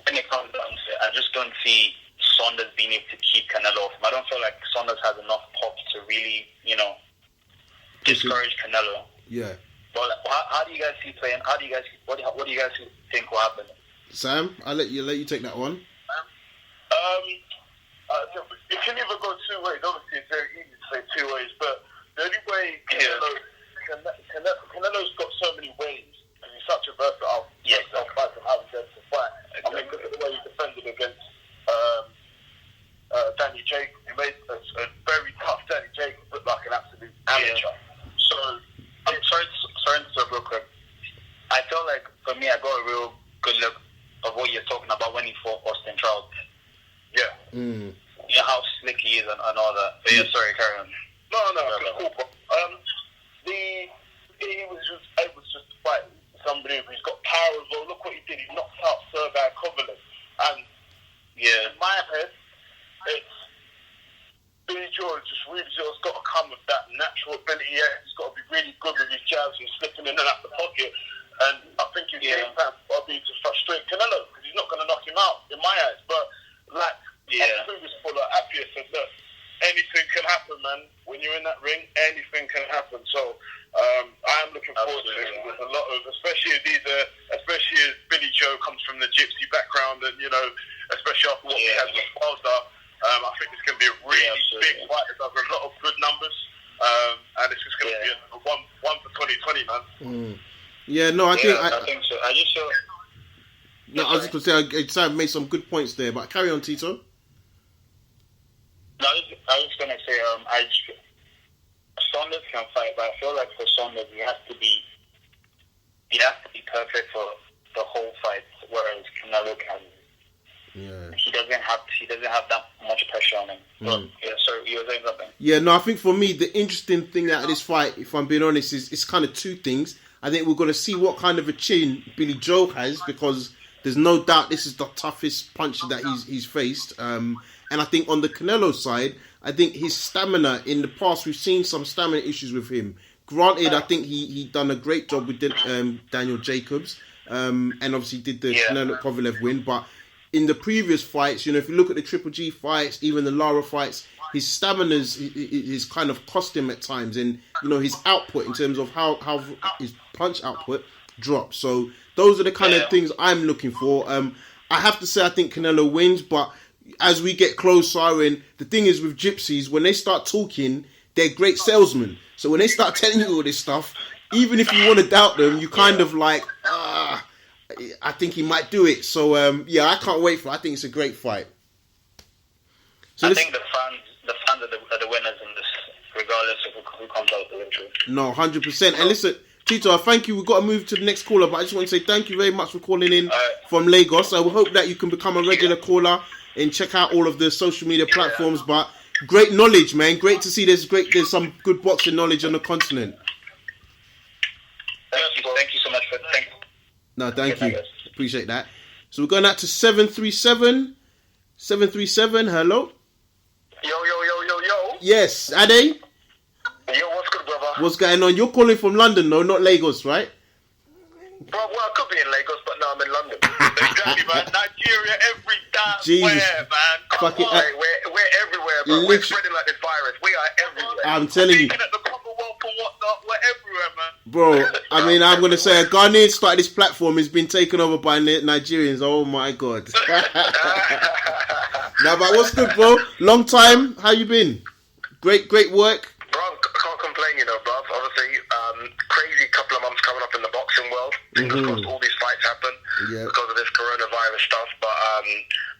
when it comes down to it, I just don't see Saunders being able to keep Canelo off him. I don't feel like Saunders has enough pop to really, discourage Canelo. Yeah. But how do you guys see playing? What do you guys think will happen? Sam, I'll let you take that one. It can either go two ways. Obviously, it's very easy to say two ways, but the only way Canelo's got so many ways, and he's such a versatile fighter, how he gets to fight. Look at the way he defended against Danny Jacobs. He made a very tough Danny Jacobs look like an absolute amateur. So, I'm sorry to stop real quick. I feel like, for me, I got a real good look of what you're talking about when he fought Austin Trout. Yeah. Yeah, how slick he is and all that. But sorry, carry on. No, cool. He was just able to fight somebody who's got power as well. Look what he did. He knocked out Sergei Kovalev. And in my head, Quigg has got to come with that natural ability. Yeah, he's got to be really good with his jabs and slipping in and out the pocket. And I think his game plan will be to frustrate Canelo because he's not going to knock him out in my eyes. But like previous caller, Appiah said, look, anything can happen, man. When you're in that ring, anything can happen. So I am looking forward to it with a lot of, especially as Billy Joe comes from the gypsy background, and especially after what we had with Saunder, I think it's going to be a really big fight. It does a lot of good numbers, and it's just going to be a one for 2020, man. Yeah, no, I think so. I just saw. No, I was just going to say, I made some good points there, but carry on, Tito. No, I was going to say, Saunders can fight, but I feel like for Saunders, he has to be perfect for the whole fight, whereas Canelo can. Yeah. He doesn't have that much pressure on him. So, so you were saying something? Yeah, no, I think for me, the interesting thing out of this fight, if I'm being honest, is it's kind of two things. I think we're going to see what kind of a chin Billy Joe has, because there's no doubt this is the toughest puncher that he's faced. And I think on the Canelo side, I think his stamina, in the past, we've seen some stamina issues with him. Granted, I think he done a great job with Daniel Jacobs, and obviously did the Canelo Kovalev win. But in the previous fights, if you look at the Triple G fights, even the Lara fights, his stamina is kind of cost him at times, and his output in terms of how his punch output drops. So those are the kind of things I'm looking for. I have to say I think Canelo wins, but as we get closer, and the thing is with gypsies, when they start talking, they're great salesmen. So when they start telling you all this stuff, even if you want to doubt them, you kind of like, I think he might do it. So I can't wait for it. I think it's a great fight. So I think the fans are the winners in this, regardless of who comes out the victory. No, 100%. And listen, Tito, thank you. We've got to move to the next caller, but I just want to say thank you very much for calling in from Lagos. I hope that you can become a regular caller and check out all of the social media platforms. But great knowledge, man. Great to see there's some good boxing knowledge on the continent. Thank you so much for No, thank you. Appreciate that. So we're going out to 737. 737, hello? Yo. Yes, Ade? Yo, what's good, brother? What's going on? You're calling from London, though, not Lagos, right? Bro, well, I could be in Lagos, but no, I'm in London. Exactly, man. Nigeria, every damn where, man. Fucking, we're everywhere, bro. We're spreading like this virus. We are everywhere. I'm telling you. Even at the Commonwealth and whatnot, we're everywhere, man. Bro, I mean, I'm going to say a Ghanaian started this platform has been taken over by Nigerians. Oh, my God. Now, but what's good, bro? Long time. How you been? Great work. Bro, can't complain, bro. Obviously, crazy couple of months coming up in the boxing world. Fingers crossed all these fights happen because of this coronavirus stuff. But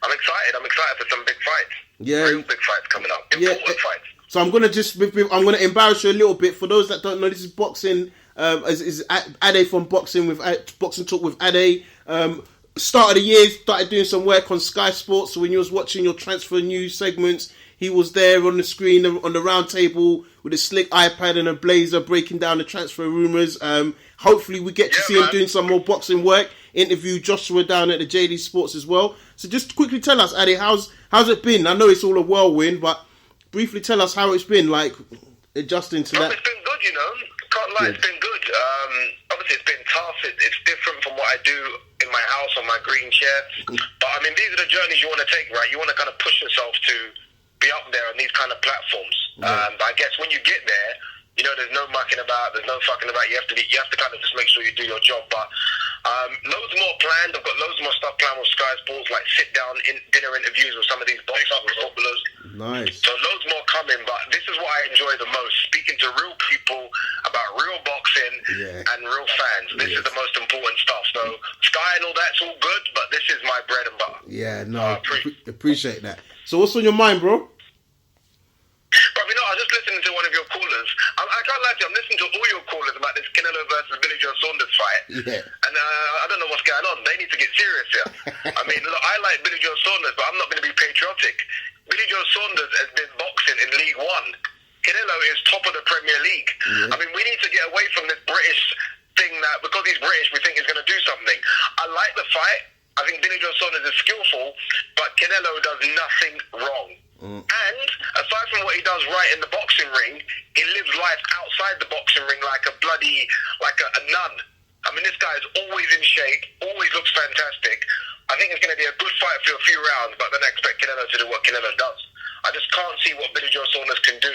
I'm excited. I'm excited for some big fights. Yeah. Real big fights coming up. Important fights. So I'm gonna embarrass you a little bit. For those that don't know, this is boxing. Is Ade from Boxing with Boxing Talk with Ade. Start of the year, started doing some work on Sky Sports. So when you was watching your transfer news segments, he was there on the screen on the round table with a slick iPad and a blazer breaking down the transfer rumours. Hopefully we get to see him doing some more boxing work. Interview Joshua down at the JD Sports as well. So just quickly tell us, Ade, how's it been? I know it's all a whirlwind, but briefly tell us how it's been, like adjusting to that. It's been good, Can't lie, it's been good. Obviously it's been tough. It's different from what I do in my house on my green chair. But I mean, these are the journeys you want to take, right? You want to kind of push yourself to be up there on these kind of platforms. But I guess when you get there, there's no mucking about, there's no fucking about. You have to kind of just make sure you do your job. But loads more planned. I've got loads more stuff planned with Sky Sports, like sit down dinner interviews with some of these boxers and footballers. Nice. So loads more coming. But this is what I enjoy the most: speaking to real people about real boxing and real fans. This is the most important stuff. So Sky and all that's all good, but this is my bread and butter. Yeah, no, appreciate that. So what's on your mind, bro? But I was just listening to one of your callers. I can't lie to you, I'm listening to all your callers about this Canelo versus Billy Joe Saunders fight. Yeah. And I don't know what's going on. They need to get serious here. I mean, look, I like Billy Joe Saunders, but I'm not going to be patriotic. Billy Joe Saunders has been boxing in League One. Canelo is top of the Premier League. I mean, we need to get away from this British thing that because he's British, we think he's going to do something. I like the fight. I think Billy Joe Saunders is skillful, but Canelo does nothing wrong. And aside from what he does right in the boxing ring, he lives life outside the boxing ring like a nun. I mean, this guy is always in shape, always looks fantastic. I think it's going to be a good fight for a few rounds, but then I expect Canelo to do what Canelo does. I just can't see what Billy Joe Saunders can do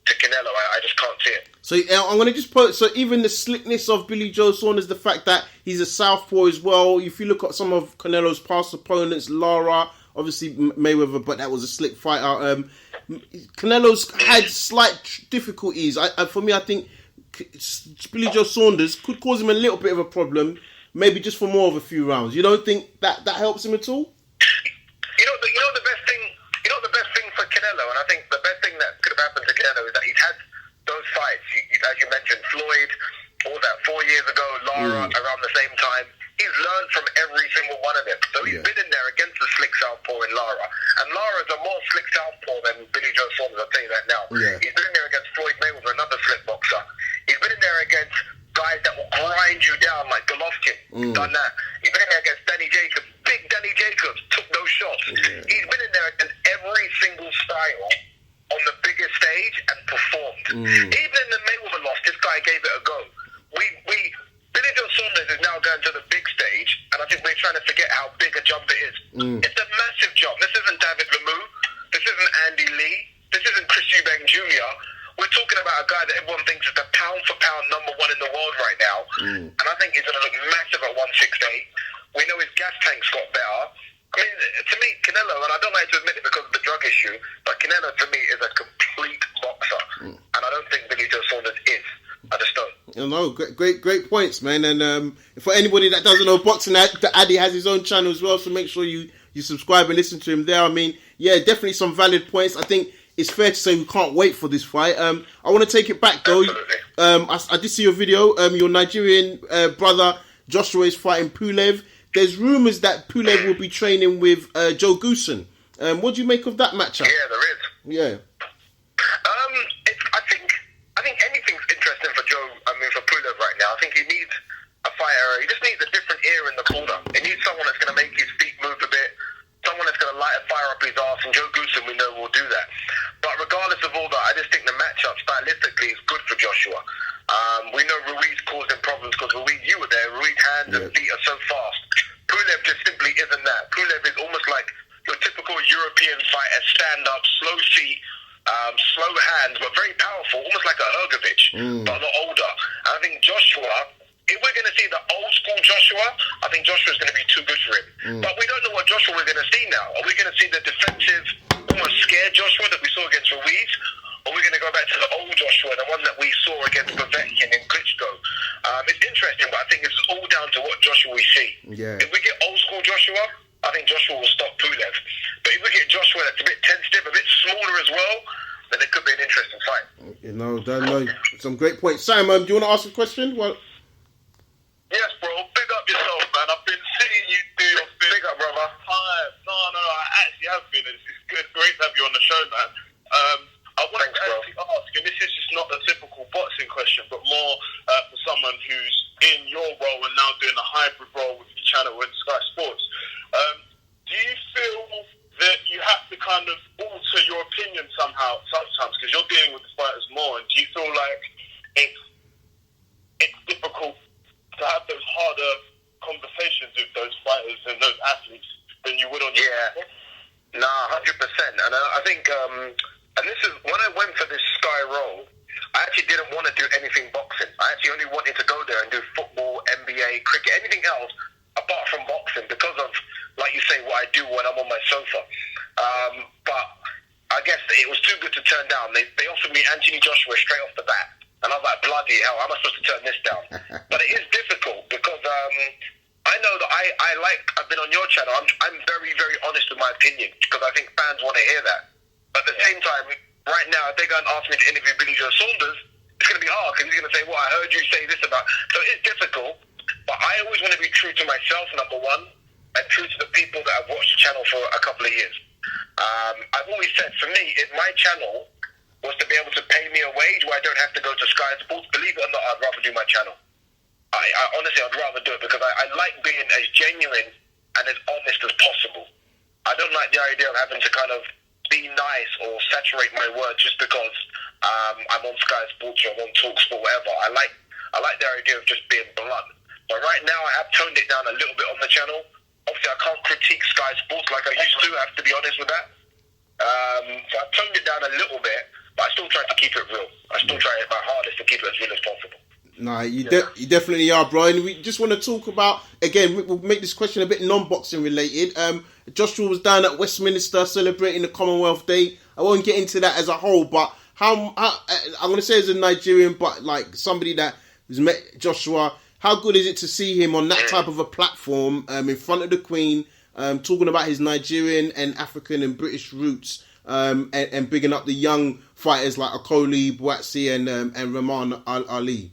to Canelo. I just can't see it. So I'm going to just put, so even the slickness of Billy Joe Saunders, the fact that he's a southpaw as well, if you look at some of Canelo's past opponents, Lara, obviously Mayweather, but that was a slick fighter. Canelo's had slight difficulties. For me, I think Billy Joe Saunders could cause him a little bit of a problem, maybe just for more of a few rounds. You don't think that helps him at all? You know the best thing. You know the best thing for Canelo, and I think the best thing that could have happened to Canelo is that he's had those fights. As you mentioned, Floyd, all that 4 years ago, Lara around the same time. He's learned from every single one of them. So he's been in there against the slick southpaw in Lara. And Lara's a more slick southpaw than Billy Joe Saunders, I'll tell you that now. Yeah. He's been in there against Floyd Mayweather, another slick boxer. He's been in there against guys that will grind you down like Golovkin. He's done that. He's been in there against Danny Jacobs. Big Danny Jacobs took those shots. Yeah. He's been in there against every single style on the biggest stage and performed. Even in the Mayweather loss, this guy gave it a go. Billy Joe Saunders is now going to the big stage, and I think we're trying to forget how big a jump it is. It's a massive jump. This isn't David Lemieux. This isn't Andy Lee. This isn't Chris Eubank Jr. We're talking about a guy that everyone thinks is the pound-for-pound number one in the world right now, and I think he's going to look massive at 168. We know his gas tank's got better. I mean, to me, Canelo, and I don't like to admit it because of the drug issue, but Canelo, to me, is a complete boxer, and I don't think Billy Joe Saunders is. I just don't. No, great points, man. And for anybody that doesn't know boxing, Addy has his own channel as well, so make sure you subscribe and listen to him there. I mean, yeah, definitely some valid points. I think it's fair to say we can't wait for this fight. I want to take it back though. I did see your video. Your Nigerian brother Joshua is fighting Pulev. There's rumours that Pulev will be training with Joe Goosen. What do you make of that matchup? Yeah, there is. Yeah. I think anything's interesting for Joe. I mean, for Pulev right now. I think he needs a fighter. He just needs a different ear in the corner. He needs someone that's going to make his feet move a bit. Someone that's going to light a fire up his arse. And Joe Goosen, we know, will do that. But regardless of all that, I just think the matchup stylistically is good for Joshua. We know Ruiz caused him problems because Ruiz, you were there. Ruiz hands and feet are so fast. Pulev just simply isn't that. Pulev is almost like your typical European fighter, stand up, slow feet. Slow hands, but very powerful, almost like a Hergovich, but a lot older. And I think Joshua, if we're going to see the old school Joshua, I think Joshua's going to be too good for him. But we don't know what Joshua we're going to see now. Are we going to see the defensive, almost scared Joshua that we saw against Ruiz? Or are we going to go back to the old Joshua, the one that we saw against Povetkin and Klitschko? It's interesting, but I think it's all down to what Joshua we see. Yeah. If we get old school Joshua, I think Joshua will stop Pulev. But if we get Joshua that's a bit tentative, a bit smaller as well, then it could be an interesting fight. Some great points. Sam, do you want to ask a question? Well, Yes, bro. Big up yourself, man. I've been seeing you do your thing. Big up, brother. No, I actually have been. It's good, great to have you on the show, man. I wanted to actually ask, and this is just not a typical boxing question, but more for someone who's in your role and now doing a hybrid role with your channel with Sky Sports. Do you feel that you have to kind of alter your opinion somehow sometimes because you're dealing with the fighters more, and do you feel like it's difficult to have those harder conversations with those fighters and those athletes than you would on your channel? Nah, 100%. And I think, and this is when I went for this Sky role, I actually didn't want to do anything boxing. I actually only wanted to go there and do football, NBA, cricket, anything else apart from boxing because of, like you say, what I do when I'm on my sofa. But I guess it was too good to turn down. They offered me Anthony Joshua straight off the bat. And I was like, bloody hell, how am I supposed to turn this down? But it is difficult because I know that I've been on your channel. I'm very, very honest with my opinion because I think fans want to hear that. But at the same time, right now, if they go and ask me to interview Billy Joe Saunders, it's going to be hard because he's going to say, well, I heard you say this about... So it's difficult, but I always want to be true to myself, number one, and true to the people that have watched the channel for a couple of years. I've always said, for me, if my channel was to be able to pay me a wage where I don't have to go to Sky Sports, believe it or not, I'd rather do my channel. I honestly, I'd rather do it because I like being as genuine and as honest as possible. I don't like the idea of having to kind of be nice or saturate my words just because I'm on Sky Sports or I'm on TalkSport, whatever. I like the idea of just being blunt. But right now, I have toned it down a little bit on the channel. Obviously, I can't critique Sky Sports like I used to. I have to be honest with that. So I toned it down a little bit, but I still try to keep it real. I still try my hardest to keep it as real as possible. Nah, you definitely are, bro. And we just want to talk about, again, we'll make this question a bit non-boxing related. Joshua was down at Westminster celebrating the Commonwealth Day. I won't get into that as a whole, but how I'm going to say as a Nigerian, but like somebody that has met Joshua, how good is it to see him on that type of a platform in front of the Queen, talking about his Nigerian and African and British roots, and bigging up the young fighters like Okoli, Boatsi and Rahman Ali?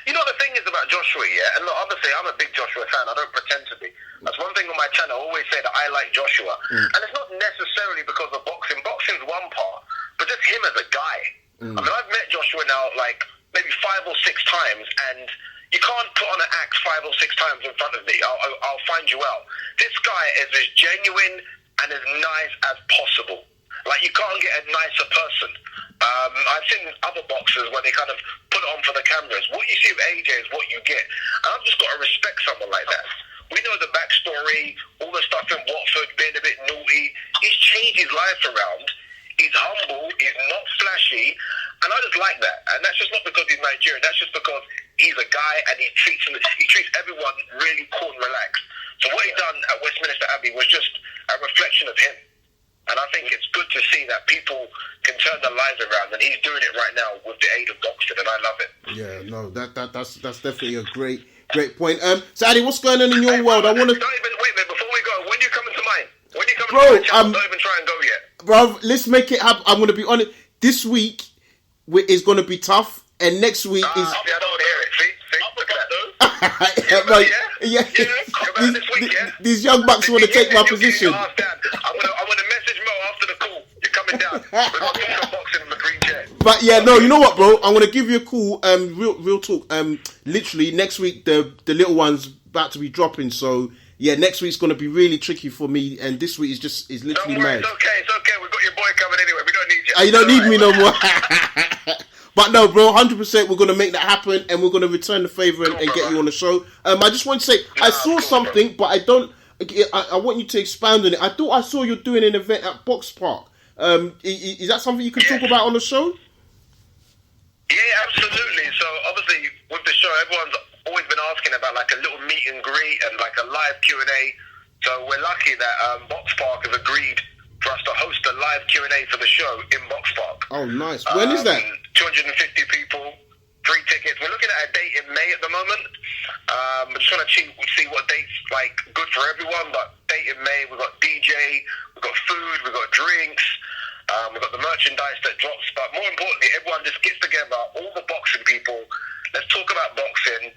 You know, the thing is about Joshua, yeah, and look, obviously I'm a big Joshua fan. I don't pretend to be. That's one thing on my channel. I always say that I like Joshua. And it's not necessarily because of boxing. Boxing's one part, but just him as a guy. I mean, I've met Joshua now like maybe 5 or 6 times, and you can't put on an act 5 or 6 times in front of me. I'll find you out. This guy is as genuine and as nice as possible. Like, you can't get a nicer person. I've seen other boxers where they kind of put it on for the cameras. What you see with AJ is what you get. And I've just got to respect someone like that. We know the backstory, all the stuff in Watford, being a bit naughty. He's changed his life around. He's humble. He's not flashy. And I just like that. And that's just not because he's Nigerian. That's just because he's a guy and he treats everyone really cool and relaxed. So what he done at Westminster Abbey was just a reflection of him. And I think it's good to see that people can turn their lives around, and he's doing it right now with the aid of boxing, and I love it. Yeah, no, that's definitely a great point. Sadie, what's going on in your world? I want to. Don't even wait, man. Before we go, when you coming to mine? When you coming to my channel? Don't even try and go yet, bro. Let's make it happen. I'm going to be honest. This week is going to be tough, and next week is. I don't want to hear it. See, look at that. These young bucks want to take my position. I'm gonna message Mo after the call. You're coming down. We're gonna talk some boxing in the green chair. But yeah, no, you know what, bro? I'm gonna give you a call. Real talk. Literally next week, the little one's about to be dropping. So yeah, next week's gonna be really tricky for me, and this week is literally mad. It's okay. We've got your boy coming anyway. We don't need you. You don't need me no more. But no, bro, 100%. We're gonna make that happen, and we're gonna return the favour and get you on the show. I just want to say, I saw something, but I don't. I want you to expound on it. I thought I saw you doing an event at Box Park. Is that something you can talk about on the show? Yeah, absolutely. So obviously, with the show, everyone's always been asking about like a little meet and greet and like a live Q&A. So we're lucky that Box Park has agreed for us to host a live Q&A for the show in Box Park. Oh, nice. When is that? 250 people, 3 tickets. We're looking at a date in May at the moment. We're just trying to see what date's like good for everyone. But date in May, we've got DJ, we've got food, we've got drinks, we've got the merchandise that drops. But more importantly, everyone just gets together, all the boxing people. Let's talk about boxing.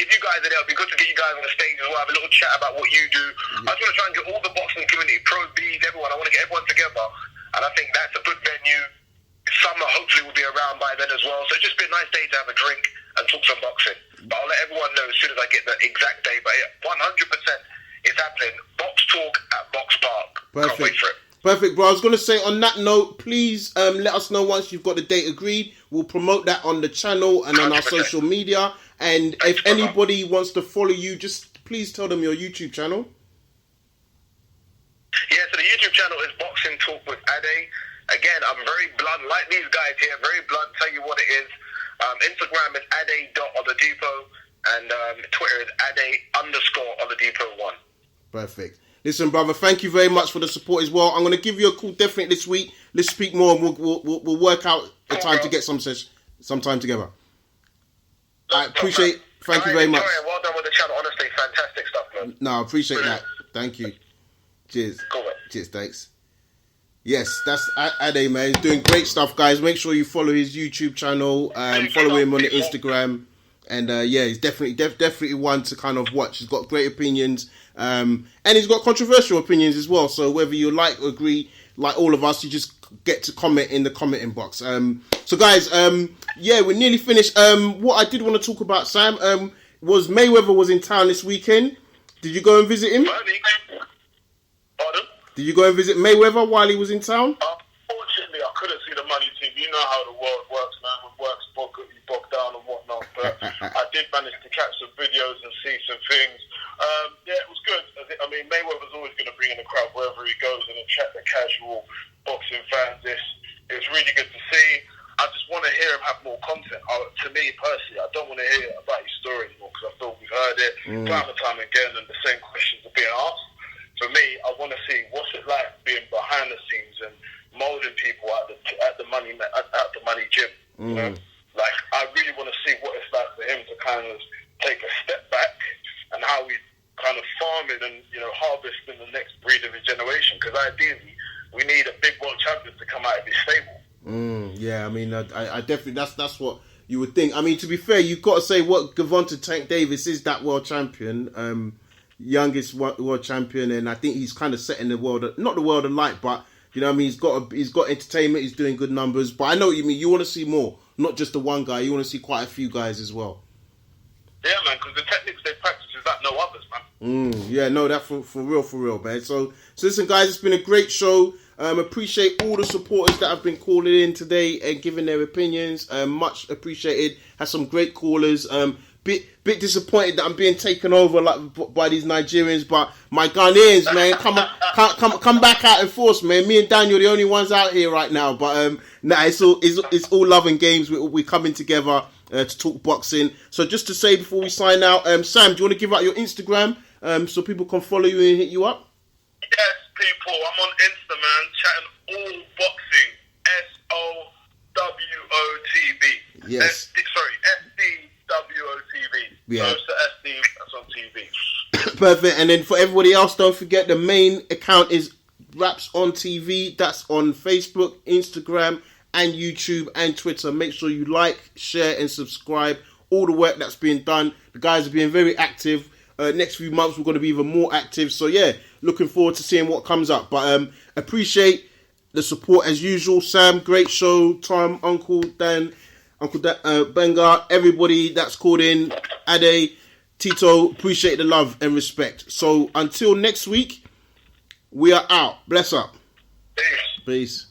If you guys are there, it'd be good to get you guys on the stage as well, have a little chat about what you do. I just want to try and get all the boxing community, pros, Bs, everyone. I want to get everyone together. And I think that's a good venue. Summer hopefully will be around by then as well. So it's just been a nice day to have a drink and talk some boxing. But I'll let everyone know as soon as I get the exact day. But 100% it's happening. Box Talk at Box Park. Perfect. Can't wait for it. Perfect, bro. I was going to say, on that note, please let us know once you've got the date agreed. We'll promote that on the channel and on 100%. Our social media. And if anybody wants to follow you, just please tell them your YouTube channel. Yeah, so the YouTube channel is Boxing Talk with Ade. Again, I'm very blunt, like these guys here, very blunt, tell you what it is. Instagram is ade.oladipo, and Twitter is ade_oladipo1. Perfect. Listen, brother, thank you very much for the support as well. I'm going to give you a call definitely this week. Let's speak more, and we'll work out a time to get some time together. I appreciate it. Thank you very much. Well done with the channel. Honestly, fantastic stuff, man. No, I appreciate that. Thank you. Cheers. Cool, man. Cheers, thanks. Yes, that's Ade, man. He's doing great stuff, guys. Make sure you follow his YouTube channel. Follow him on the Instagram. And yeah, he's definitely one to kind of watch. He's got great opinions. And he's got controversial opinions as well. So whether you like or agree, like all of us, you just get to comment in the commenting box. So guys, yeah, we're nearly finished. What I did want to talk about, Sam, was Mayweather was in town this weekend. Did you go and visit him? Pardon? Did you go and visit Mayweather while he was in town? Unfortunately, I couldn't see the money team. You know how the world works, man. When work's bogged down and whatnot. But I did manage to catch some videos and see some things. Yeah, it was good. I mean, Mayweather's always going to bring in the crowd wherever he goes and attract the casual boxing fans. It's really good to see. I just want to hear him have more content. To me, personally, I don't want to hear about his story anymore because I thought we've heard it time and time again and the same questions are being asked. For me, I want to see what's it like being behind the scenes and molding people at the money gym. You know? Like, I really want to see what it's like for him to kind of take a step back and how he's kind of farming and, you know, harvesting the next breed of his generation. Because ideally, we need a big world champion to come out of his stable. Yeah, I mean, I definitely that's what you would think. I mean, to be fair, you've got to say what Gervonta Tank Davis is, that world champion, youngest world champion, and I think he's kind of setting the world, not the world alight, but you know what I mean, he's got entertainment, he's doing good numbers. But I know what you mean. You want to see more, not just the one guy. You want to see quite a few guys as well. Yeah, man, because the techniques they practice is like no others, man. Yeah, no, that for real, man. So listen, guys, it's been a great show. Appreciate all the supporters that have been calling in today and giving their opinions. Much appreciated. Had some great callers. Bit disappointed that I'm being taken over by these Nigerians, but my Ghanaians, man, come back out in force, man. Me and Daniel are the only ones out here right now, but it's all love and games. We're coming together to talk boxing. So just to say before we sign out, Sam, do you want to give out your Instagram so people can follow you and hit you up? Yes, people, I'm on Insta, man, chatting all boxing. SOWOTV. Yes. SDWOTV. Yeah. So it's the SD, that's on TV. Perfect. And then for everybody else, don't forget the main account is Raps on TV. That's on Facebook, Instagram, and YouTube and Twitter. Make sure you like, share, and subscribe. All the work that's being done. The guys are being very active. Next few months we're going to be even more active. So yeah, looking forward to seeing what comes up. But appreciate the support as usual. Sam, great show. Tom, Uncle Dan, Benga, everybody that's called in, Ade, Tito, appreciate the love and respect. So until next week, we are out. Bless up. Peace. Peace.